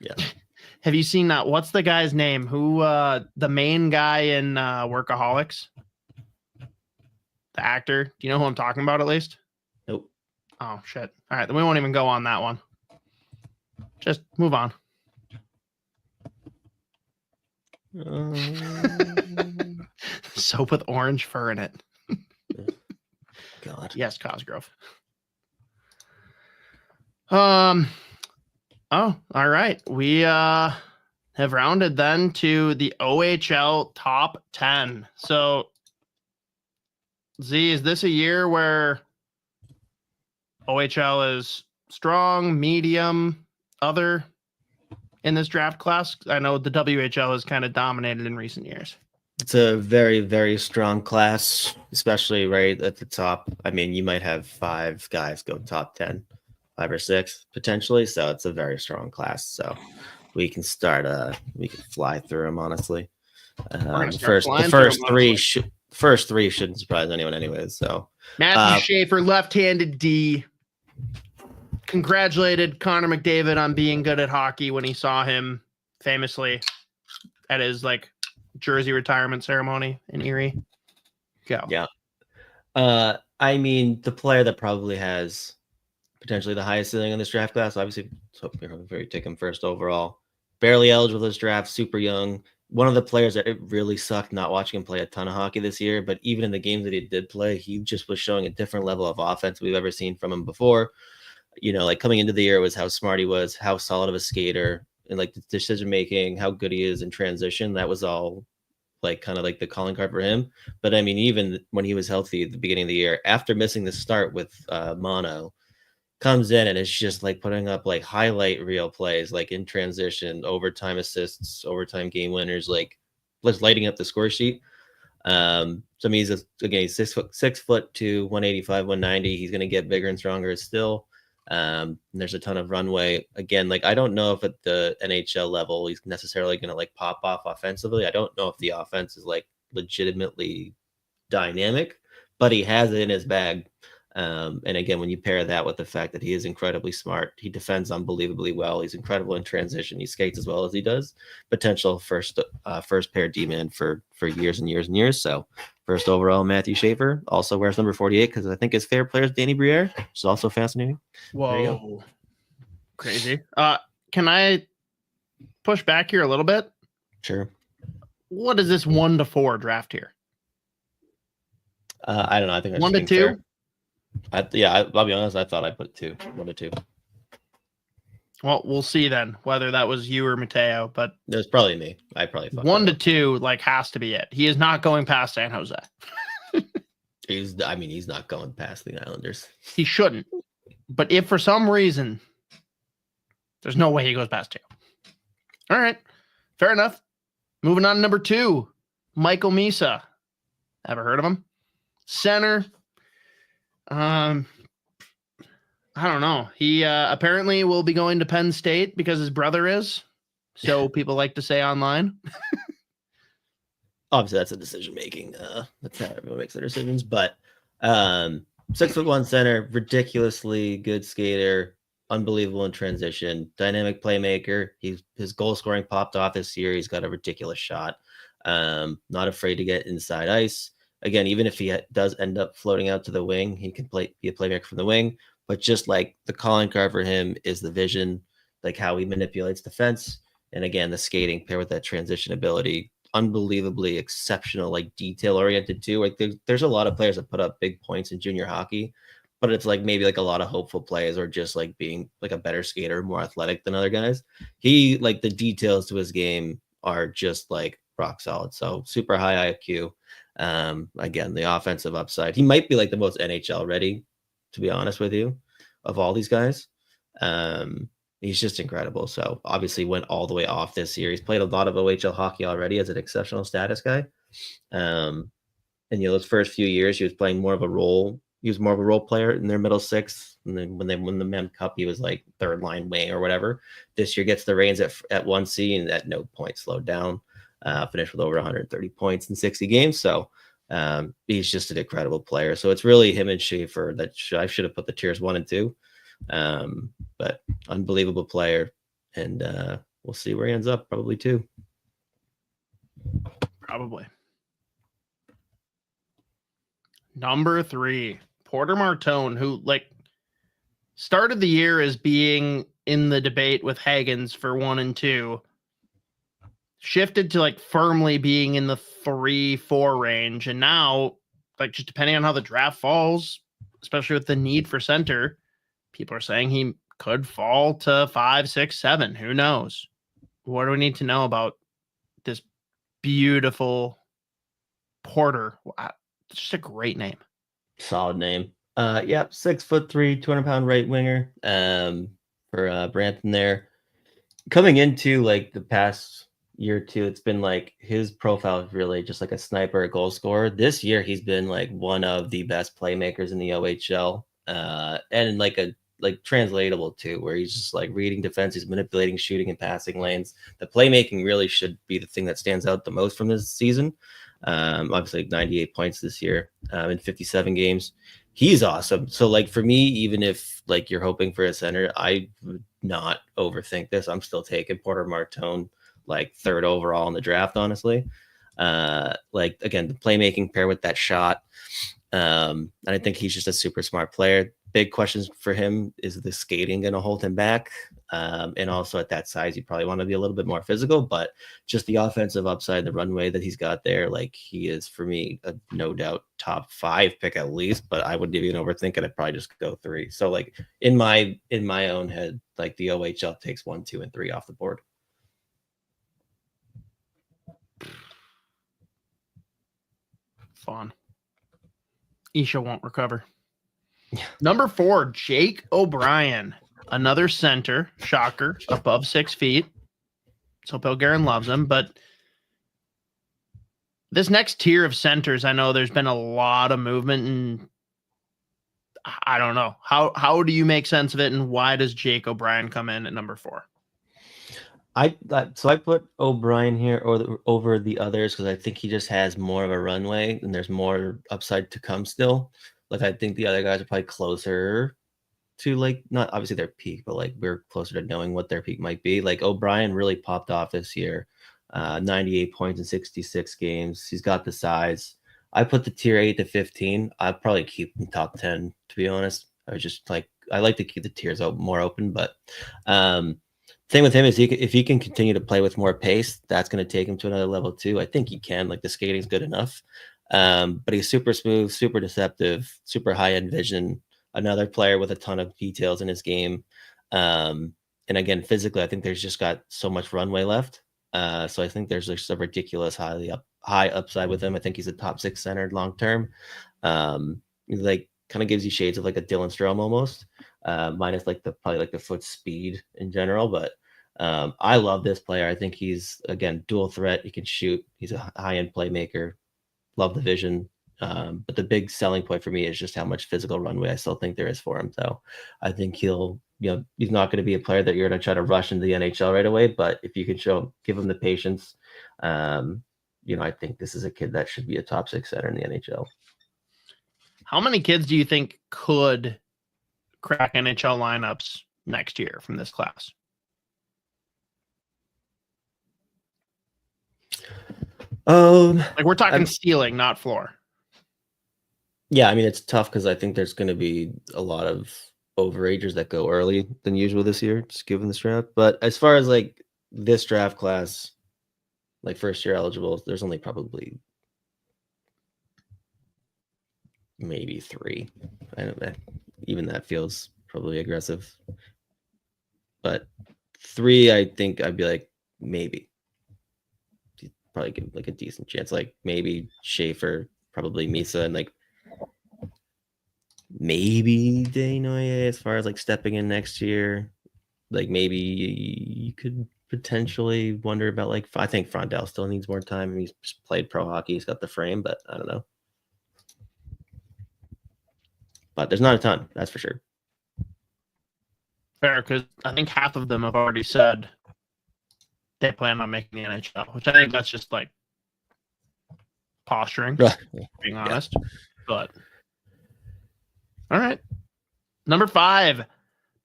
Speaker 1: Yeah.
Speaker 2: Have you seen that? What's the guy's name? Who the main guy in Workaholics? The actor. Do you know who I'm talking about at least?
Speaker 1: Nope.
Speaker 2: Oh shit. All right, then we won't even go on that one. Just move on. Soap with orange fur in it.
Speaker 1: God.
Speaker 2: Yes, Cosgrove. Oh, all right. We have rounded then to the OHL top 10. So, Z, is this a year where OHL is strong, medium, other in this draft class? I know the WHL has kind of dominated in recent years.
Speaker 1: It's a very, very strong class, especially right at the top. I mean, you might have 5 guys go top 10, 5 or 6 potentially. So it's a very strong class. So we can start. We can fly through them, honestly. The first three shouldn't surprise anyone, anyways. So
Speaker 2: Matthew Schaefer, left-handed D, congratulated Connor McDavid on being good at hockey when he saw him famously at his like jersey retirement ceremony in Erie. Go.
Speaker 1: Yeah. I mean, the player that probably has potentially the highest ceiling in this draft class, obviously, so very take him first overall. Barely eligible this draft, super young. One of the players that it really sucked not watching him play a ton of hockey this year, but even in the games that he did play, he just was showing a different level of offense we've ever seen from him before. You know, like coming into the year was how smart he was, how solid of a skater, and like the decision making, how good he is in transition. That was all like kind of like the calling card for him. But I mean, even when he was healthy at the beginning of the year, after missing the start with mono, comes in and it's just like putting up like highlight reel plays, like in transition, overtime assists, overtime game winners, like just lighting up the score sheet. So I mean, he's 6'2", 185, 190. He's going to get bigger and stronger still. And there's a ton of runway. Again, like I don't know if at the NHL level he's necessarily going to like pop off offensively. I don't know if the offense is like legitimately dynamic, but he has it in his bag. And again, when you pair that with the fact that he is incredibly smart, he defends unbelievably well. He's incredible in transition. He skates as well as he does. Potential first pair D-man for years and years and years. So first overall, Matthew Schaefer also wears number 48 because I think his favorite player is Danny Briere, which is also fascinating.
Speaker 2: Whoa, crazy. Can I push back here a little bit?
Speaker 1: Sure.
Speaker 2: What is this 1 to 4 draft here?
Speaker 1: I don't know. I think
Speaker 2: 1 to 2.
Speaker 1: I'll be honest. I thought I put 2, 1 to 2.
Speaker 2: Well, we'll see then whether that was you or Mateo, but
Speaker 1: it was probably me. I probably
Speaker 2: 1 to 2 like has to be it. He is not going past San Jose.
Speaker 1: He's not going past the Islanders.
Speaker 2: He shouldn't. But if for some reason there's no way he goes past 2. All right, fair enough. Moving on to number 2, Michael Misa. Ever heard of him? Center. I don't know. He apparently will be going to Penn State because his brother is. So people like to say online.
Speaker 1: Obviously, that's a decision making. That's how everyone makes their decisions. But 6'1" center, ridiculously good skater, unbelievable in transition, dynamic playmaker. His goal scoring popped off this year. He's got a ridiculous shot. Not afraid to get inside ice. Again, even if he does end up floating out to the wing, he can be a playmaker from the wing. But just like the calling card for him is the vision, like how he manipulates defense. And again, the skating paired with that transition ability, unbelievably exceptional, like detail oriented too. Like there's a lot of players that put up big points in junior hockey, but it's like maybe like a lot of hopeful plays or just like being like a better skater, more athletic than other guys. He like the details to his game are just like rock solid. So super high IQ. Again, the offensive upside. He might be like the most NHL ready, to be honest with you, of all these guys. He's just incredible. So obviously went all the way off this year. He's played a lot of OHL hockey already as an exceptional status guy. And those first few years, he was playing more of a role. He was more of a role player in their middle six. And then when they won the Mem Cup, he was like third line wing or whatever. This year gets the reins at 1C and at no point slowed down. Finished with over 130 points in 60 games. So he's just an incredible player. So it's really him and Schaefer that I should have put the tiers 1 and 2. But unbelievable player. And we'll see where he ends up. Probably 2.
Speaker 2: Probably. Number 3, Porter Martone, who like started the year as being in the debate with Hagens for 1 and 2, shifted to like firmly being in the 3-4 range. And now, like, just depending on how the draft falls, especially with the need for center, people are saying he could fall to 5, 6, 7. Who knows? What do we need to know about this beautiful Porter? Wow. It's just a great name.
Speaker 1: Solid name. 6'3", 200-pound right winger. For Brampton there. Coming into like the past year or two, it's been like his profile is really just like a sniper, a goal scorer. This year, he's been like one of the best playmakers in the OHL, and like translatable too, where he's just like reading defense, he's manipulating, shooting, and passing lanes. The playmaking really should be the thing that stands out the most from this season. Obviously 98 points this year in 57 games. He's awesome. So like for me, even if like you're hoping for a center, I would not overthink this. I'm still taking Porter Martone like 3rd overall in the draft, honestly. Like again, the playmaking pair with that shot. And I think he's just a super smart player. Big questions for him is the skating going to hold him back? And also at that size, you probably want to be a little bit more physical, but just the offensive upside, the runway that he's got there, like he is for me, a no doubt top 5 pick at least, but I wouldn't even overthink it. I'd probably just go 3. So like in my own head, like the OHL takes 1, 2, and 3 off the board.
Speaker 2: Fun. Isha won't recover.
Speaker 1: Yeah.
Speaker 2: Number 4, Jake O'Brien, another center, shocker, above 6 feet. So Bill Guerin loves him, but this next tier of centers, I know there's been a lot of movement, and I don't know how do you make sense of it, and why does Jake O'Brien come in at number 4?
Speaker 1: I put O'Brien here over the others because I think he just has more of a runway and there's more upside to come still. Like I think the other guys are probably closer to like not obviously their peak, but like we're closer to knowing what their peak might be. Like O'Brien really popped off this year, 98 points in 66 games. He's got the size. I put the tier 8 to 15. I'd probably keep him top 10 to be honest. I like to keep the tiers more open, but thing with him is if he can continue to play with more pace, that's going to take him to another level too. I think he can. Like the skating's good enough, but he's super smooth, super deceptive, super high end vision. Another player with a ton of details in his game, and again physically, I think there's just got so much runway left. So I think there's just a ridiculous high upside with him. I think he's a top 6 center long term. Like kind of gives you shades of like a Dylan Strome almost. Minus like probably the foot speed in general, but I love this player. I think he's again dual threat. He can shoot. He's a high end playmaker. Love the vision. But the big selling point for me is just how much physical runway I still think there is for him. So I think he's not going to be a player that you're going to try to rush into the NHL right away. But if you can give him the patience, I think this is a kid that should be a top 6 center in the NHL.
Speaker 2: How many kids do you think could crack NHL lineups next year from this class? Like we're talking ceiling, not floor.
Speaker 1: Yeah, I mean it's tough because I think there's going to be a lot of overagers that go early than usual this year, just given this draft. But as far as like this draft class, like first year eligible, there's only probably maybe 3. even that feels probably aggressive. But 3, I think I'd be like, maybe. Probably give like a decent chance. Like maybe Schaefer, probably Misa, and like maybe Desnoyers as far as like stepping in next year. Like maybe you could potentially wonder about like, I think Frondell still needs more time. He's played pro hockey. He's got the frame, but I don't know. But there's not a ton, that's for sure.
Speaker 2: Fair, because I think half of them have already said they plan on making the NHL, which I think that's just like posturing, being honest. But all right. Number 5,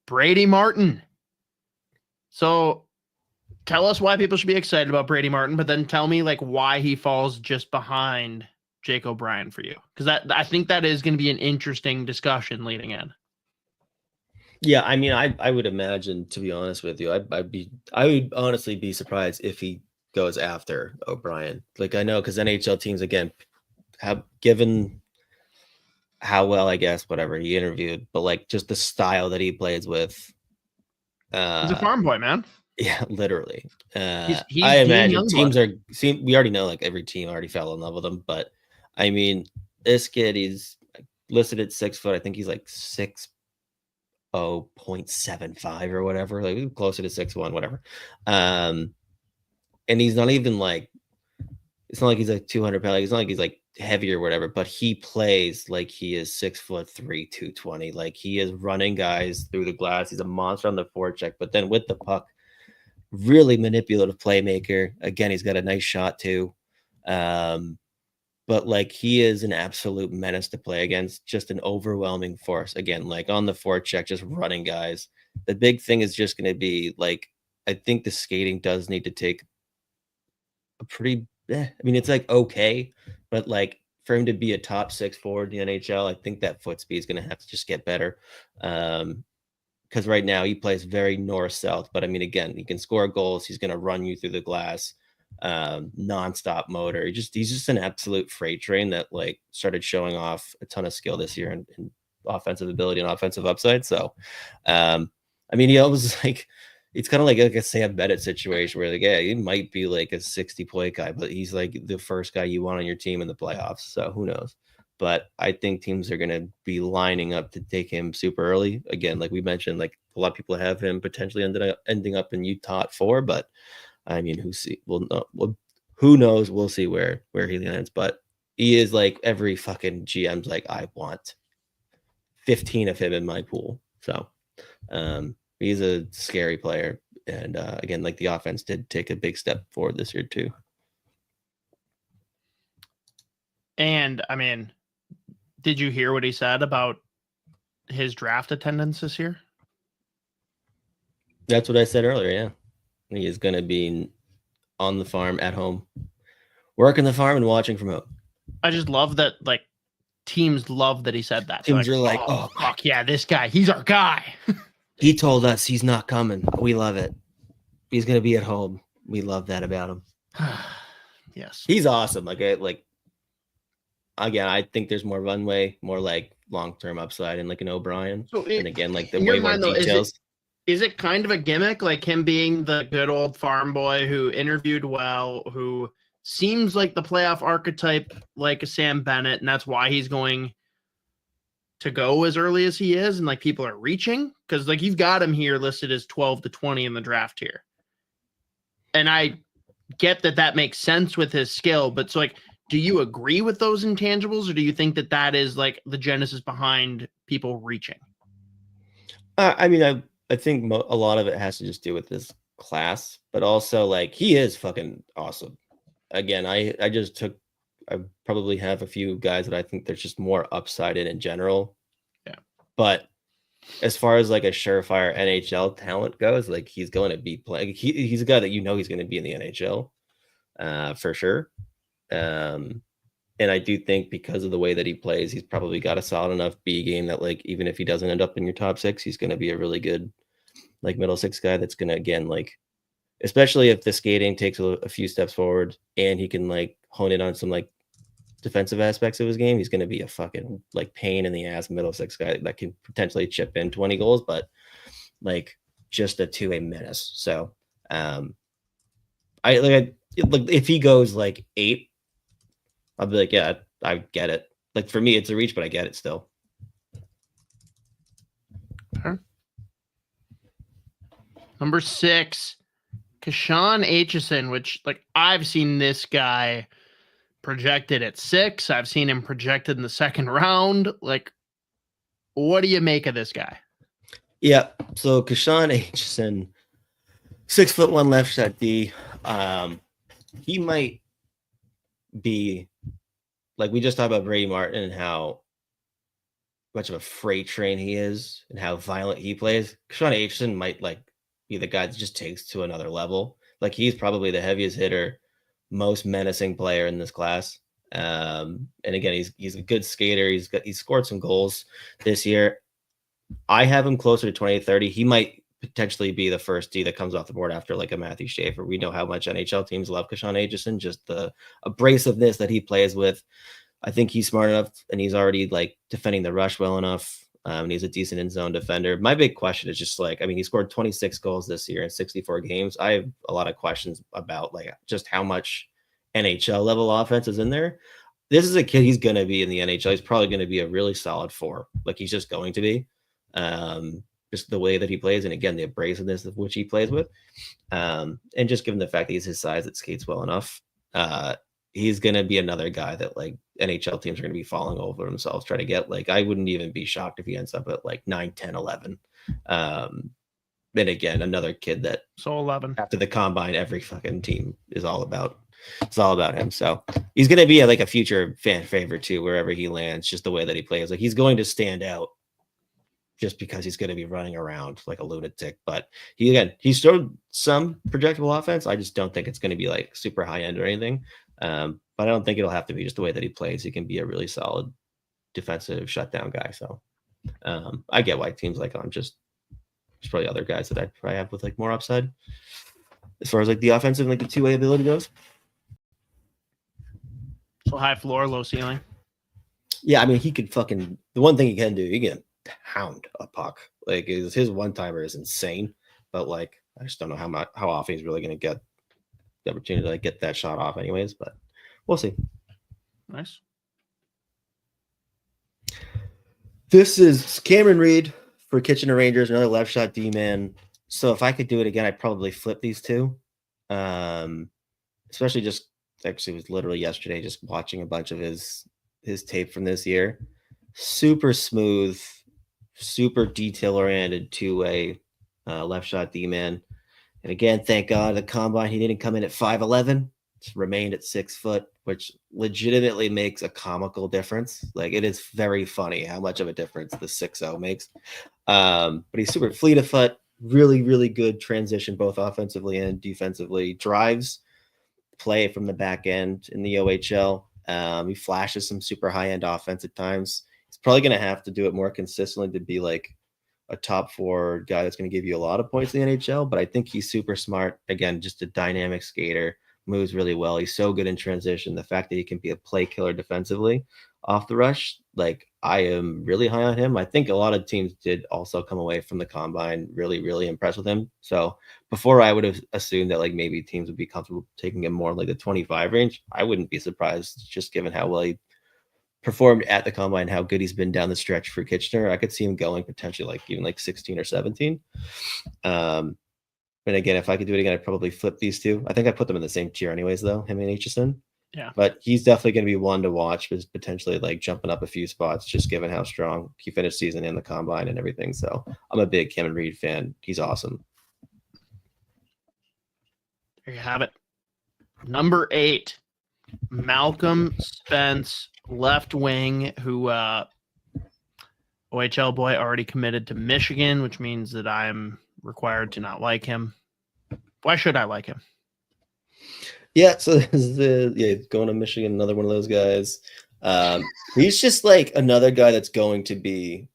Speaker 2: Brady Martin. So tell us why people should be excited about Brady Martin, but then tell me like why he falls just behind Jake O'Brien for you. Because I think that is going to be an interesting discussion leading in.
Speaker 1: Yeah, I mean, I would imagine, to be honest with you, I would honestly be surprised if he goes after O'Brien. Like I know because NHL teams again have given how well, I guess, whatever he interviewed, but like just the style that he plays with.
Speaker 2: He's a farm boy, man.
Speaker 1: Yeah, literally.
Speaker 2: He's
Speaker 1: I imagine teams we already know like every team already fell in love with him, but I mean, this kid, he's listed at 6 foot. I think he's like 6'0.75 or whatever, like closer to 6'1", whatever. And he's not even like, it's not like he's like 200 pounds. It's not like he's like heavy or whatever, but he plays like he is 6'3", 220. Like he is running guys through the glass. He's a monster on the forecheck, but then with the puck, really manipulative playmaker. Again, he's got a nice shot too. But like he is an absolute menace to play against, just an overwhelming force. Again, like on the forecheck, just running guys. The big thing is just going to be like, I think the skating does need to take a pretty, I mean, it's like okay, but like for him to be a top 6 forward in the NHL, I think that foot speed is going to have to just get better. Because right now he plays very north-south, but I mean, again, he can score goals. He's going to run you through the glass. Nonstop motor. He's just an absolute freight train that like started showing off a ton of skill this year and offensive ability and offensive upside. So, I mean, he always like, it's kind of like a Sam Bennett situation where like, yeah, he might be like a 60 point guy, but he's like the first guy you want on your team in the playoffs. So who knows? But I think teams are going to be lining up to take him super early. Again, like we mentioned, like a lot of people have him potentially ending up in Utah at 4, but I mean, who knows? We'll see where he lands. But he is like every fucking GM's like, I want 15 of him in my pool. So he's a scary player. And again, like the offense did take a big step forward this year too.
Speaker 2: And I mean, did you hear what he said about his draft attendance this year?
Speaker 1: That's what I said earlier. Yeah. He is going to be on the farm at home, working the farm and watching from home.
Speaker 2: I just love that, like, teams love that he said that.
Speaker 1: Teams are like, oh,
Speaker 2: fuck yeah, this guy, he's our guy.
Speaker 1: He told us he's not coming. We love it. He's going to be at home. We love that about him.
Speaker 2: Yes.
Speaker 1: He's awesome. Again, I think there's more runway, more like long-term upside in like an O'Brien. So and again, like the way more details.
Speaker 2: Is it kind of a gimmick, like him being the good old farm boy who interviewed well, who seems like the playoff archetype, like a Sam Bennett, and that's why he's going to go as early as he is, and like people are reaching? Because like you've got him here listed as 12 to 20 in the draft here. And I get that makes sense with his skill, but so like, do you agree with those intangibles, or do you think that is like the genesis behind people reaching?
Speaker 1: I mean, I think a lot of it has to just do with this class, but also like he is fucking awesome. Again, I probably have a few guys that I think there's just more upside in general.
Speaker 2: Yeah.
Speaker 1: But as far as like a surefire NHL talent goes, like he's going to be playing. He's a guy that he's going to be in the NHL for sure. And I do think because of the way that he plays, he's probably got a solid enough B game that like even if he doesn't end up in your top 6, he's going to be a really good like middle 6 guy that's going to, again, like, especially if the skating takes a few steps forward and he can like hone in on some like defensive aspects of his game, he's going to be a fucking like pain in the ass middle six guy that can potentially chip in 20 goals, but like just a two-way menace. So if he goes like 8, I'll be like, yeah, I get it. Like for me, it's a reach, but I get it still.
Speaker 2: Okay. Number 6, Kashawn Aitchison, which like I've seen this guy projected at 6. I've seen him projected in the second round. Like, what do you make of this guy?
Speaker 1: Yeah. So Kashawn Aitchison, 6'1" left shot D. He might be like we just talked about Brady Martin and how much of a freight train he is and how violent he plays. Kashawn Aitchison might like be the guy that just takes to another level. Like he's probably the heaviest hitter, most menacing player in this class. And again, he's a good skater. He's scored some goals this year. I have him closer to 20-30. He might potentially be the first D that comes off the board after like a Matthew Schaefer. We know how much NHL teams love Kashawn Aitchison, just the abrasiveness that he plays with. I think he's smart enough and he's already like defending the rush well enough. And he's a decent in zone defender. My big question is just like, I mean, he scored 26 goals this year in 64 games. I have a lot of questions about like just how much NHL level offense is in there. This is a kid, he's going to be in the NHL. He's probably going to be a really solid 4. Like he's just going to be. Just the way that he plays, and again, the abrasiveness of which he plays with, and just given the fact that he's his size, that skates well enough, he's going to be another guy that like NHL teams are going to be falling over themselves trying to get. Like I wouldn't even be shocked if he ends up at like 9, 10, 11. And again, another kid that
Speaker 2: so 11
Speaker 1: after the combine, every fucking team is all about. It's all about him. So he's going to be like a future fan favorite too, wherever he lands. Just the way that he plays, like he's going to stand out. Just because he's going to be running around like a lunatic, but he showed some projectable offense. I just don't think it's going to be like super high end or anything. But I don't think it'll have to be just the way that he plays. He can be a really solid defensive shutdown guy. So I get why teams like him. Just there's probably other guys that I probably have with like more upside as far as like the offensive and like the two-way ability goes.
Speaker 2: So high floor, low ceiling.
Speaker 1: Yeah, I mean he could fucking the one thing he can do. He can pound a puck. Like his one-timer is insane, but like I just don't know how often he's really going to get the opportunity to like get that shot off anyways, but we'll see.
Speaker 2: Nice.
Speaker 1: This is Cameron Reed for Kitchener Rangers, another left shot D-man. So if I could do it again, I'd probably flip these two. Especially just actually it was literally yesterday just watching a bunch of his tape from this year. Super smooth, super detail-oriented two-way left shot D-man. And again, thank God the combine, he didn't come in at 5'11", remained at 6 foot, which legitimately makes a comical difference. Like it is very funny how much of a difference the 6'0" makes. But he's super fleet of foot, really, really good transition, both offensively and defensively. Drives play from the back end in the OHL. He flashes some super high-end offense at times. He's probably going to have to do it more consistently to be like a top 4 guy that's going to give you a lot of points in the NHL, but I think he's super smart. Again, just a dynamic skater, moves really well. He's so good in transition. The fact that he can be a play killer defensively off the rush, like I am really high on him. I think a lot of teams did also come away from the combine really, really impressed with him. So before I would have assumed that like maybe teams would be comfortable taking him more in like the 25 range. I wouldn't be surprised just given how well he performed at the combine, how good he's been down the stretch for Kitchener. I could see him going potentially like even like 16 or 17. And again, if I could do it again, I'd probably flip these two. I think I put them in the same tier anyways, though, him and Aitchison.
Speaker 2: Yeah.
Speaker 1: But he's definitely going to be one to watch, because potentially like jumping up a few spots, just given how strong he finished season in the combine and everything. So I'm a big Cameron Reed fan. He's awesome.
Speaker 2: There you have it. Number 8, Malcolm Spence, left wing, who OHL boy already committed to Michigan, which means that I'm required to not like him. Why should I like him?
Speaker 1: Yeah, so this is going to Michigan, another one of those guys. He's just like another guy that's going to be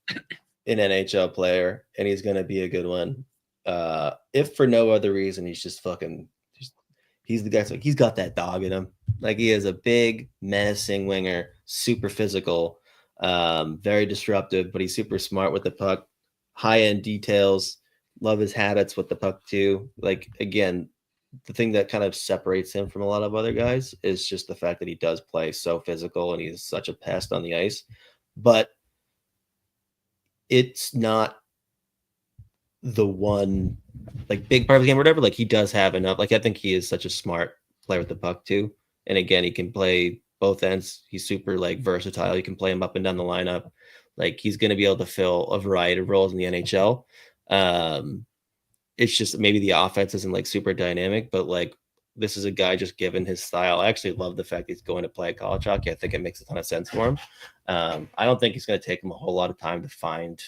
Speaker 1: an NHL player, and he's going to be a good one. If for no other reason, he's He's the guy. Like he's got that dog in him. Like he is a big, menacing winger, super physical, very disruptive, but he's super smart with the puck. High end details. Love his habits with the puck too. Like again, the thing that kind of separates him from a lot of other guys is just the fact that he does play so physical and he's such a pest on the ice. But it's not the one like big part of the game or whatever. Like he does have enough. Like I think he is such a smart player with the puck too. And again, he can play both ends. He's super like versatile. You can play him up and down the lineup. Like he's going to be able to fill a variety of roles in the NHL. It's just maybe the offense isn't like super dynamic, but like this is a guy just given his style. I actually love the fact he's going to play college hockey. I think it makes a ton of sense for him. I don't think it's going to take him a whole lot of time to find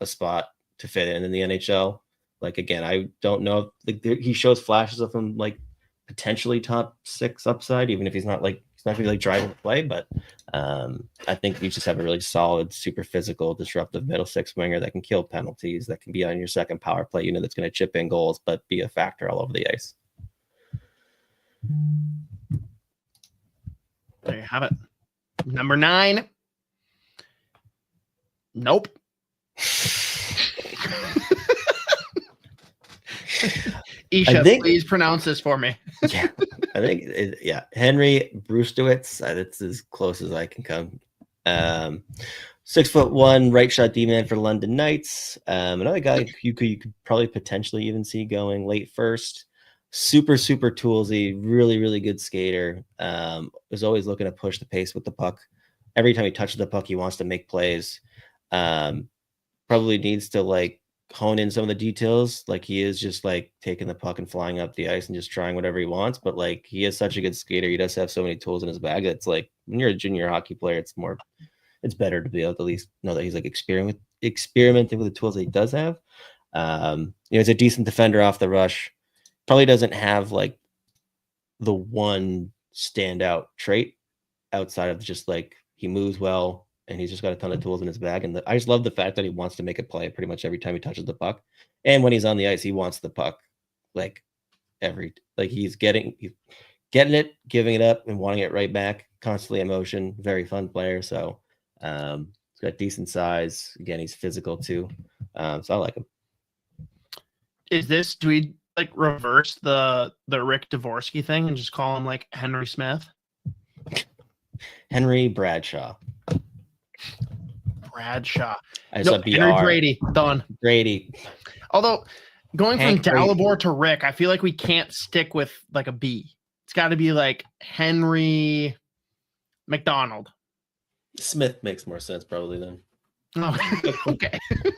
Speaker 1: a spot to fit in the NHL. Like again, I don't know. Like he shows flashes of him like potentially top 6 upside, even if he's not like he's not gonna be like driving the play. But I think you just have a really solid, super physical, disruptive middle 6 winger that can kill penalties, that can be on your second power play unit, that's going to chip in goals, but be a factor all over the ice.
Speaker 2: There you have it. Number 9. Nope. Isha, please pronounce this for me.
Speaker 1: Yeah, I think Henry Brustowitz. That's as close as I can come. 6'1", right shot D-man for London Knights. Another guy you could probably potentially even see going late first. Super toolsy, really good skater. Was always looking to push the pace with the puck. Every time he touches the puck, he wants to make plays. Probably needs to like hone in some of the details. Like he is just like taking the puck and flying up the ice and just trying whatever he wants. But like he is such a good skater. He does have so many tools in his bag. It's like when you're a junior hockey player, it's better to be able to at least know that he's like experimenting with the tools that he does have. He's a decent defender off the rush. Probably doesn't have like the one standout trait outside of just like he moves well. And he's just got a ton of tools in his bag. And I just love the fact that he wants to make a play pretty much every time he touches the puck. And when he's on the ice, he wants the puck he's getting it, giving it up, and wanting it right back. Constantly in motion. Very fun player. So he's got decent size. Again, he's physical too. So I like him.
Speaker 2: Do we like reverse the Rick Dvorsky thing and just call him like Henry Smith?
Speaker 1: Henry Bradshaw.
Speaker 2: Henry Brady. Done.
Speaker 1: Brady.
Speaker 2: Although going
Speaker 1: Hank
Speaker 2: from Dalibor to Rick, I feel like we can't stick with like a B. It's got to be like Henry McDonald.
Speaker 1: Smith makes more sense probably then.
Speaker 2: Oh, okay.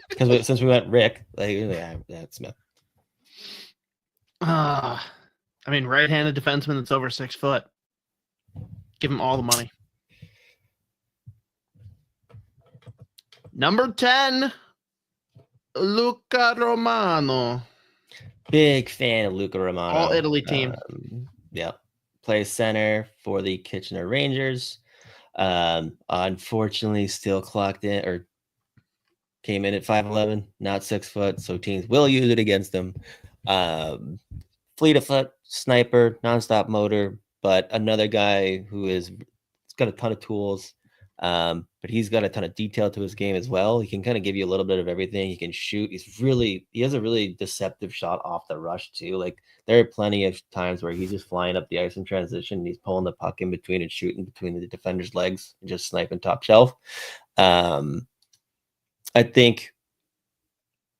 Speaker 1: Because since we went Rick, that's Smith.
Speaker 2: I mean, right-handed defenseman that's over 6 foot. Give him all the money. Number 10, Luca Romano.
Speaker 1: Big fan of Luca Romano.
Speaker 2: All Italy team.
Speaker 1: Plays center for the Kitchener Rangers. Unfortunately, still clocked in or came in at 5'11", not 6 foot. So teams will use it against him. Fleet of foot, sniper, nonstop motor, but another guy who he's got a ton of tools. But he's got a ton of detail to his game as well. He can kind of give you a little bit of everything. He can shoot. He has a really deceptive shot off the rush too. Like there are plenty of times where he's just flying up the ice in transition and he's pulling the puck in between and shooting between the defender's legs and just sniping top shelf. I think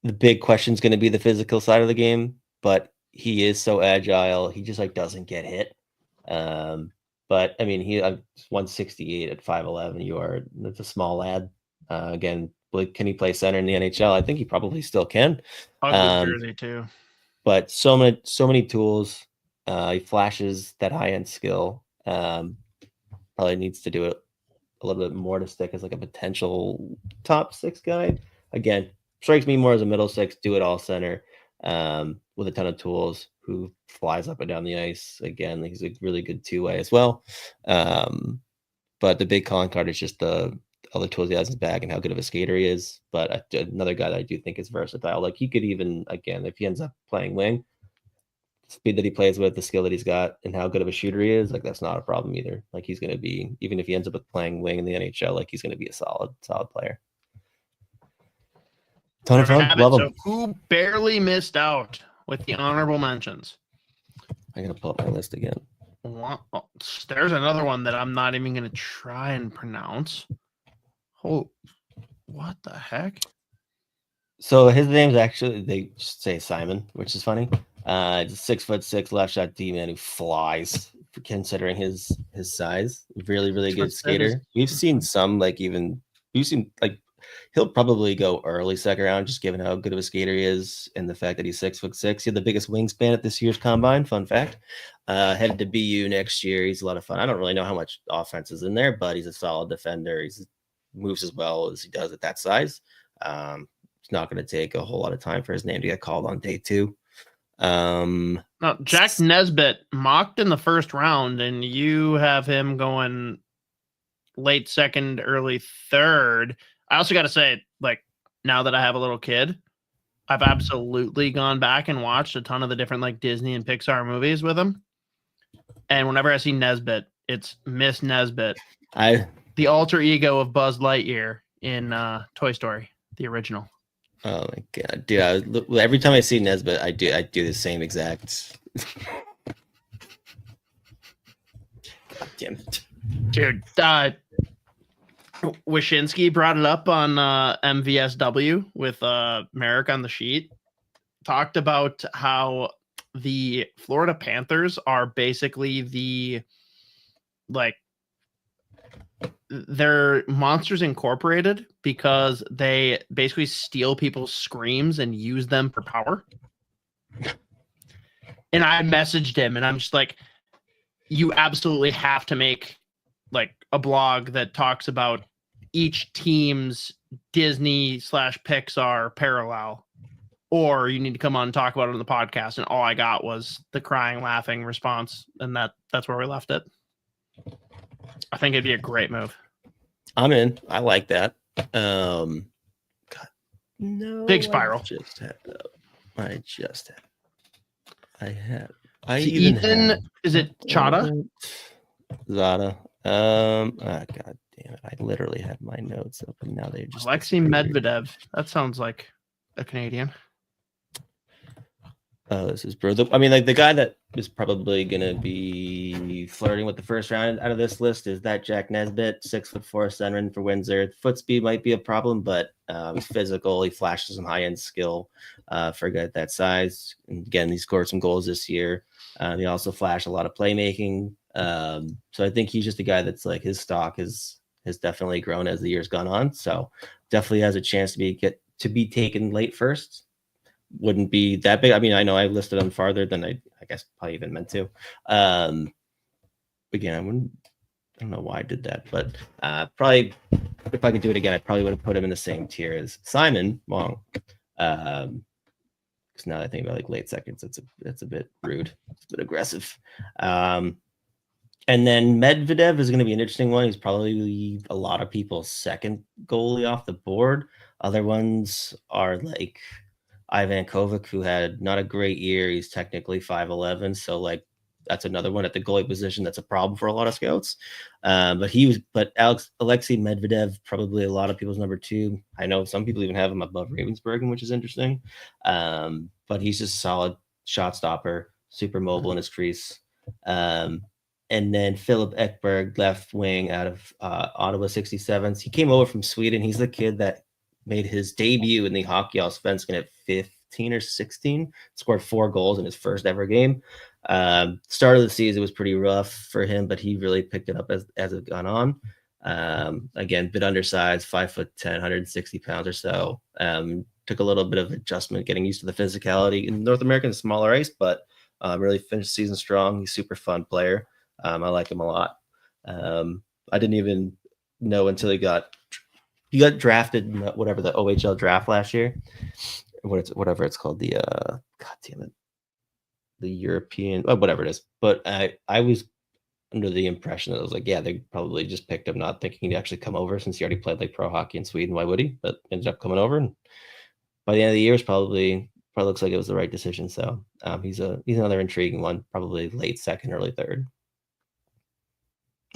Speaker 1: the big question is going to be the physical side of the game, but he is so agile. He just like doesn't get hit. But I mean, he's 168 at 5'11". That's a small lad. Again, can he play center in the NHL? I think he probably still can.
Speaker 2: Jersey too.
Speaker 1: But so many tools. He flashes that high end skill. Probably needs to do it a little bit more to stick as like a potential top 6 guy. Again, strikes me more as a middle 6, do it all center. With a ton of tools, who flies up and down the ice. Again, he's a really good 2-way as well. But the big calling card is just the other tools he has in his bag and how good of a skater he is. But another guy that I do think is versatile. Like he could even, again, if he ends up playing wing, speed that he plays with, the skill that he's got, and how good of a shooter he is, like that's not a problem either. Like he's going to be, even if he ends up playing wing in the NHL, like he's going to be a solid player. Ton of fun. Love him.
Speaker 2: So who barely missed out with the honorable mentions?
Speaker 1: I'm going to pull up my list again.
Speaker 2: There's another one that I'm not even going to try and pronounce. Oh, what the heck?
Speaker 1: So his name's actually, they just say Simon, which is funny. 6'6" left shot D man who flies, considering his size. Really, really good skater. We've seen some he'll probably go early second round, just given how good of a skater he is and the fact that he's 6'6". He had the biggest wingspan at this year's combine. Fun fact. Headed to BU next year. He's a lot of fun. I don't really know how much offense is in there, but he's a solid defender. He moves as well as he does at that size. It's not going to take a whole lot of time for his name to get called on day 2.
Speaker 2: No, Jack Nesbitt mocked in the first round, and you have him going late second, early third. I also got to say, like, now that I have a little kid, I've absolutely gone back and watched a ton of the different like Disney and Pixar movies with him. And whenever I see Nesbitt, it's Miss Nesbitt, the alter ego of Buzz Lightyear in Toy Story, the original.
Speaker 1: Oh my god, dude! Every time I see Nesbitt, I do the same exact. God damn it,
Speaker 2: dude! Wyshynski brought it up on MVSW with Merrick on the sheet. Talked about how the Florida Panthers are basically they're Monsters Incorporated because they basically steal people's screams and use them for power. And I messaged him and I'm just like, you absolutely have to make like a blog that talks about each team's Disney/Pixar parallel, or you need to come on and talk about it on the podcast. And all I got was the crying, laughing response. And that's where we left it. I think it'd be a great move.
Speaker 1: I'm in. I like that. God, no.
Speaker 2: Big spiral. Is it Chata?
Speaker 1: Zada. God damn it. I literally had my notes up and now they just
Speaker 2: Alexei Medvedev. That sounds like a Canadian.
Speaker 1: Oh, this is bro. The guy that is probably gonna be flirting with the first round out of this list is that Jack Nesbitt, 6'4" centerman for Windsor. Foot speed might be a problem, but he's physical. He flashes some high end skill for a guy at that size. And again, he scored some goals this year. He also flashed a lot of playmaking. So I think he's just a guy that's like his stock has definitely grown as the years gone on. So definitely has a chance to be taken late first. Wouldn't be that big. I mean, I know I listed him farther than I guess probably even meant to. Again, I don't know why I did that, but probably if I could do it again, I probably would have put him in the same tier as Simon Wong. Because now that I think about like late seconds, it's a bit rude. It's a bit aggressive. And then Medvedev is going to be an interesting one. He's probably a lot of people's second goalie off the board. Other ones are like Ivan Kovac, who had not a great year. He's technically 5'11", so like that's another one at the goalie position that's a problem for a lot of scouts. But Alexei Medvedev, probably a lot of people's number 2. I know some people even have him above Ravensburgen, which is interesting. But he's just a solid shot stopper, super mobile in his crease. And then Philip Ekberg, left wing out of Ottawa 67s. He came over from Sweden. He's the kid that made his debut in the Hockey Allsvenskan at 15 or 16, scored 4 goals in his first ever game. Start of the season was pretty rough for him, but he really picked it up as it gone on. Again, bit undersized, 5'10", 160 pounds or so. Took a little bit of adjustment getting used to the physicality in North American smaller ice, but really finished the season strong. He's a super fun player. I like him a lot. I didn't even know until he got drafted in the OHL draft last year, whatever it's called, the God damn it, the European, whatever it is. But I was under the impression that I was like, yeah, they probably just picked him, not thinking he'd actually come over since he already played like pro hockey in Sweden. Why would he? But ended up coming over, and by the end of the year, was probably probably looks like it was the right decision. So he's another intriguing one, probably late second, early third.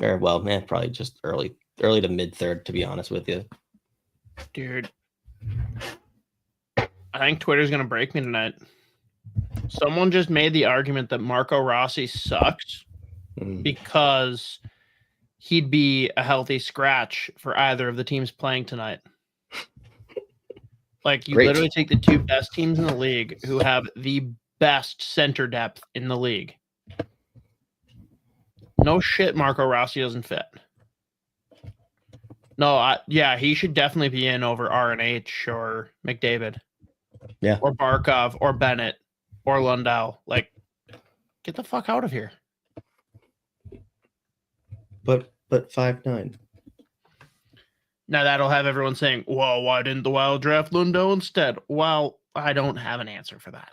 Speaker 1: Or well, man, probably just early to mid third, to be honest with you.
Speaker 2: Dude, I think Twitter's gonna break me tonight. Someone just made the argument that Marco Rossi sucks because he'd be a healthy scratch for either of the teams playing tonight. Like, you literally take the two best teams in the league who have the best center depth in the league. No shit, Marco Rossi doesn't fit. No, he should definitely be in over R&H or McDavid.
Speaker 1: Yeah.
Speaker 2: Or Barkov or Bennett or Lundell. Like, get the fuck out of here.
Speaker 1: But 5'9".
Speaker 2: Now that'll have everyone saying, well, why didn't the Wild draft Lundell instead? Well, I don't have an answer for that.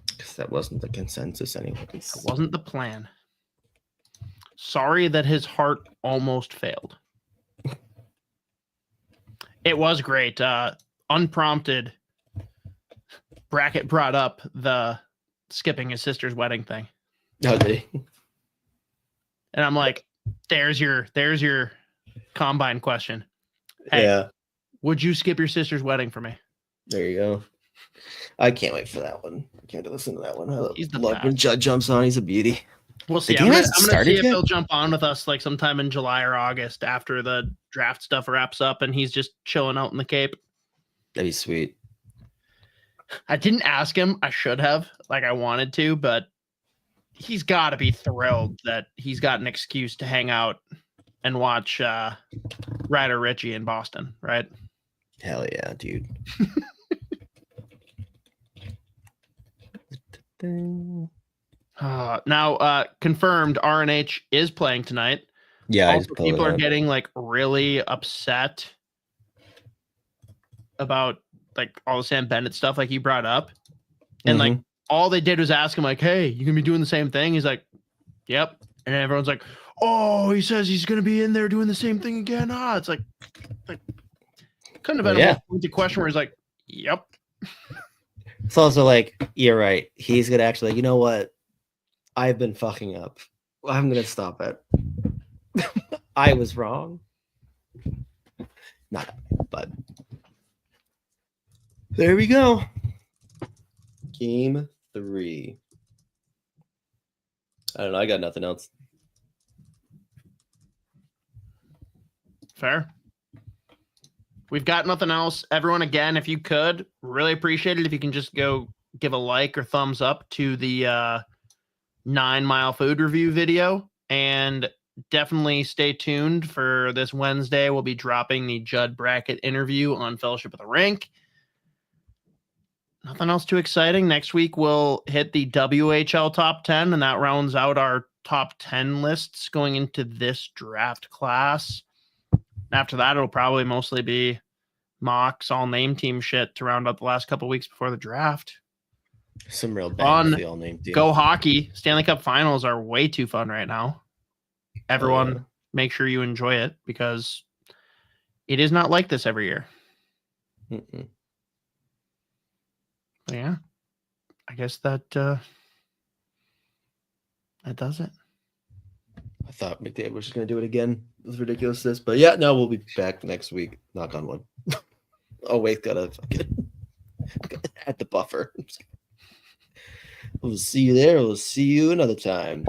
Speaker 1: Because that wasn't the consensus anyway.
Speaker 2: That wasn't the plan. Sorry that his heart almost failed. It was great. Unprompted, Brackett brought up the skipping his sister's wedding thing.
Speaker 1: Oh, did he?
Speaker 2: And I'm like, there's your combine question. Hey,
Speaker 1: yeah.
Speaker 2: Would you skip your sister's wedding for me?
Speaker 1: There you go. I can't wait for that one. I can't listen to that one. I love
Speaker 2: best.
Speaker 1: when Judd jumps on. He's a beauty.
Speaker 2: We'll see. I'm gonna see if he'll jump on with us like sometime in July or August after the draft stuff wraps up and he's just chilling out in the Cape.
Speaker 1: That'd be sweet.
Speaker 2: I didn't ask him. I should have. Like, I wanted to, but he's got to be thrilled that he's got an excuse to hang out and watch Ryder Ritchie in Boston, right?
Speaker 1: Hell yeah, dude.
Speaker 2: Now, confirmed, RNH is playing tonight.
Speaker 1: Yeah,
Speaker 2: also, people are getting like really upset about like all the Sam Bennett stuff, like he brought up, and like all they did was ask him, like, "Hey, you gonna be doing the same thing?" He's like, "Yep," and everyone's like, "Oh, he says he's gonna be in there doing the same thing again." It's like couldn't have been a more pointed question where he's like, "Yep."
Speaker 1: It's also like, you're right. He's gonna actually, you know what? I've been fucking up. I'm gonna stop it. I was wrong. Not, but there we go. Game 3. I don't know. I got nothing else.
Speaker 2: Fair. We've got nothing else. Everyone, again, if you could, really appreciate it if you can just go give a like or thumbs up to the 9 Mile food review video. And definitely stay tuned for this Wednesday. We'll be dropping the Judd bracket interview on Fellowship of the Rink. Nothing else too exciting. Next week, we'll hit the WHL top 10, and that rounds out our top 10 lists going into this draft class. After that, it'll probably mostly be mocks, all name team shit to round up the last couple weeks before the draft.
Speaker 1: Some real fun. All name team.
Speaker 2: Go hockey. Stanley Cup Finals are way too fun right now. Everyone, make sure you enjoy it because it is not like this every year. Yeah, I guess that does it.
Speaker 1: I thought McDavid was just going to do it again. It was ridiculousness. But yeah, no, we'll be back next week. Knock on wood. Oh, wait, gotta at the buffer. We'll see you there. We'll see you another time.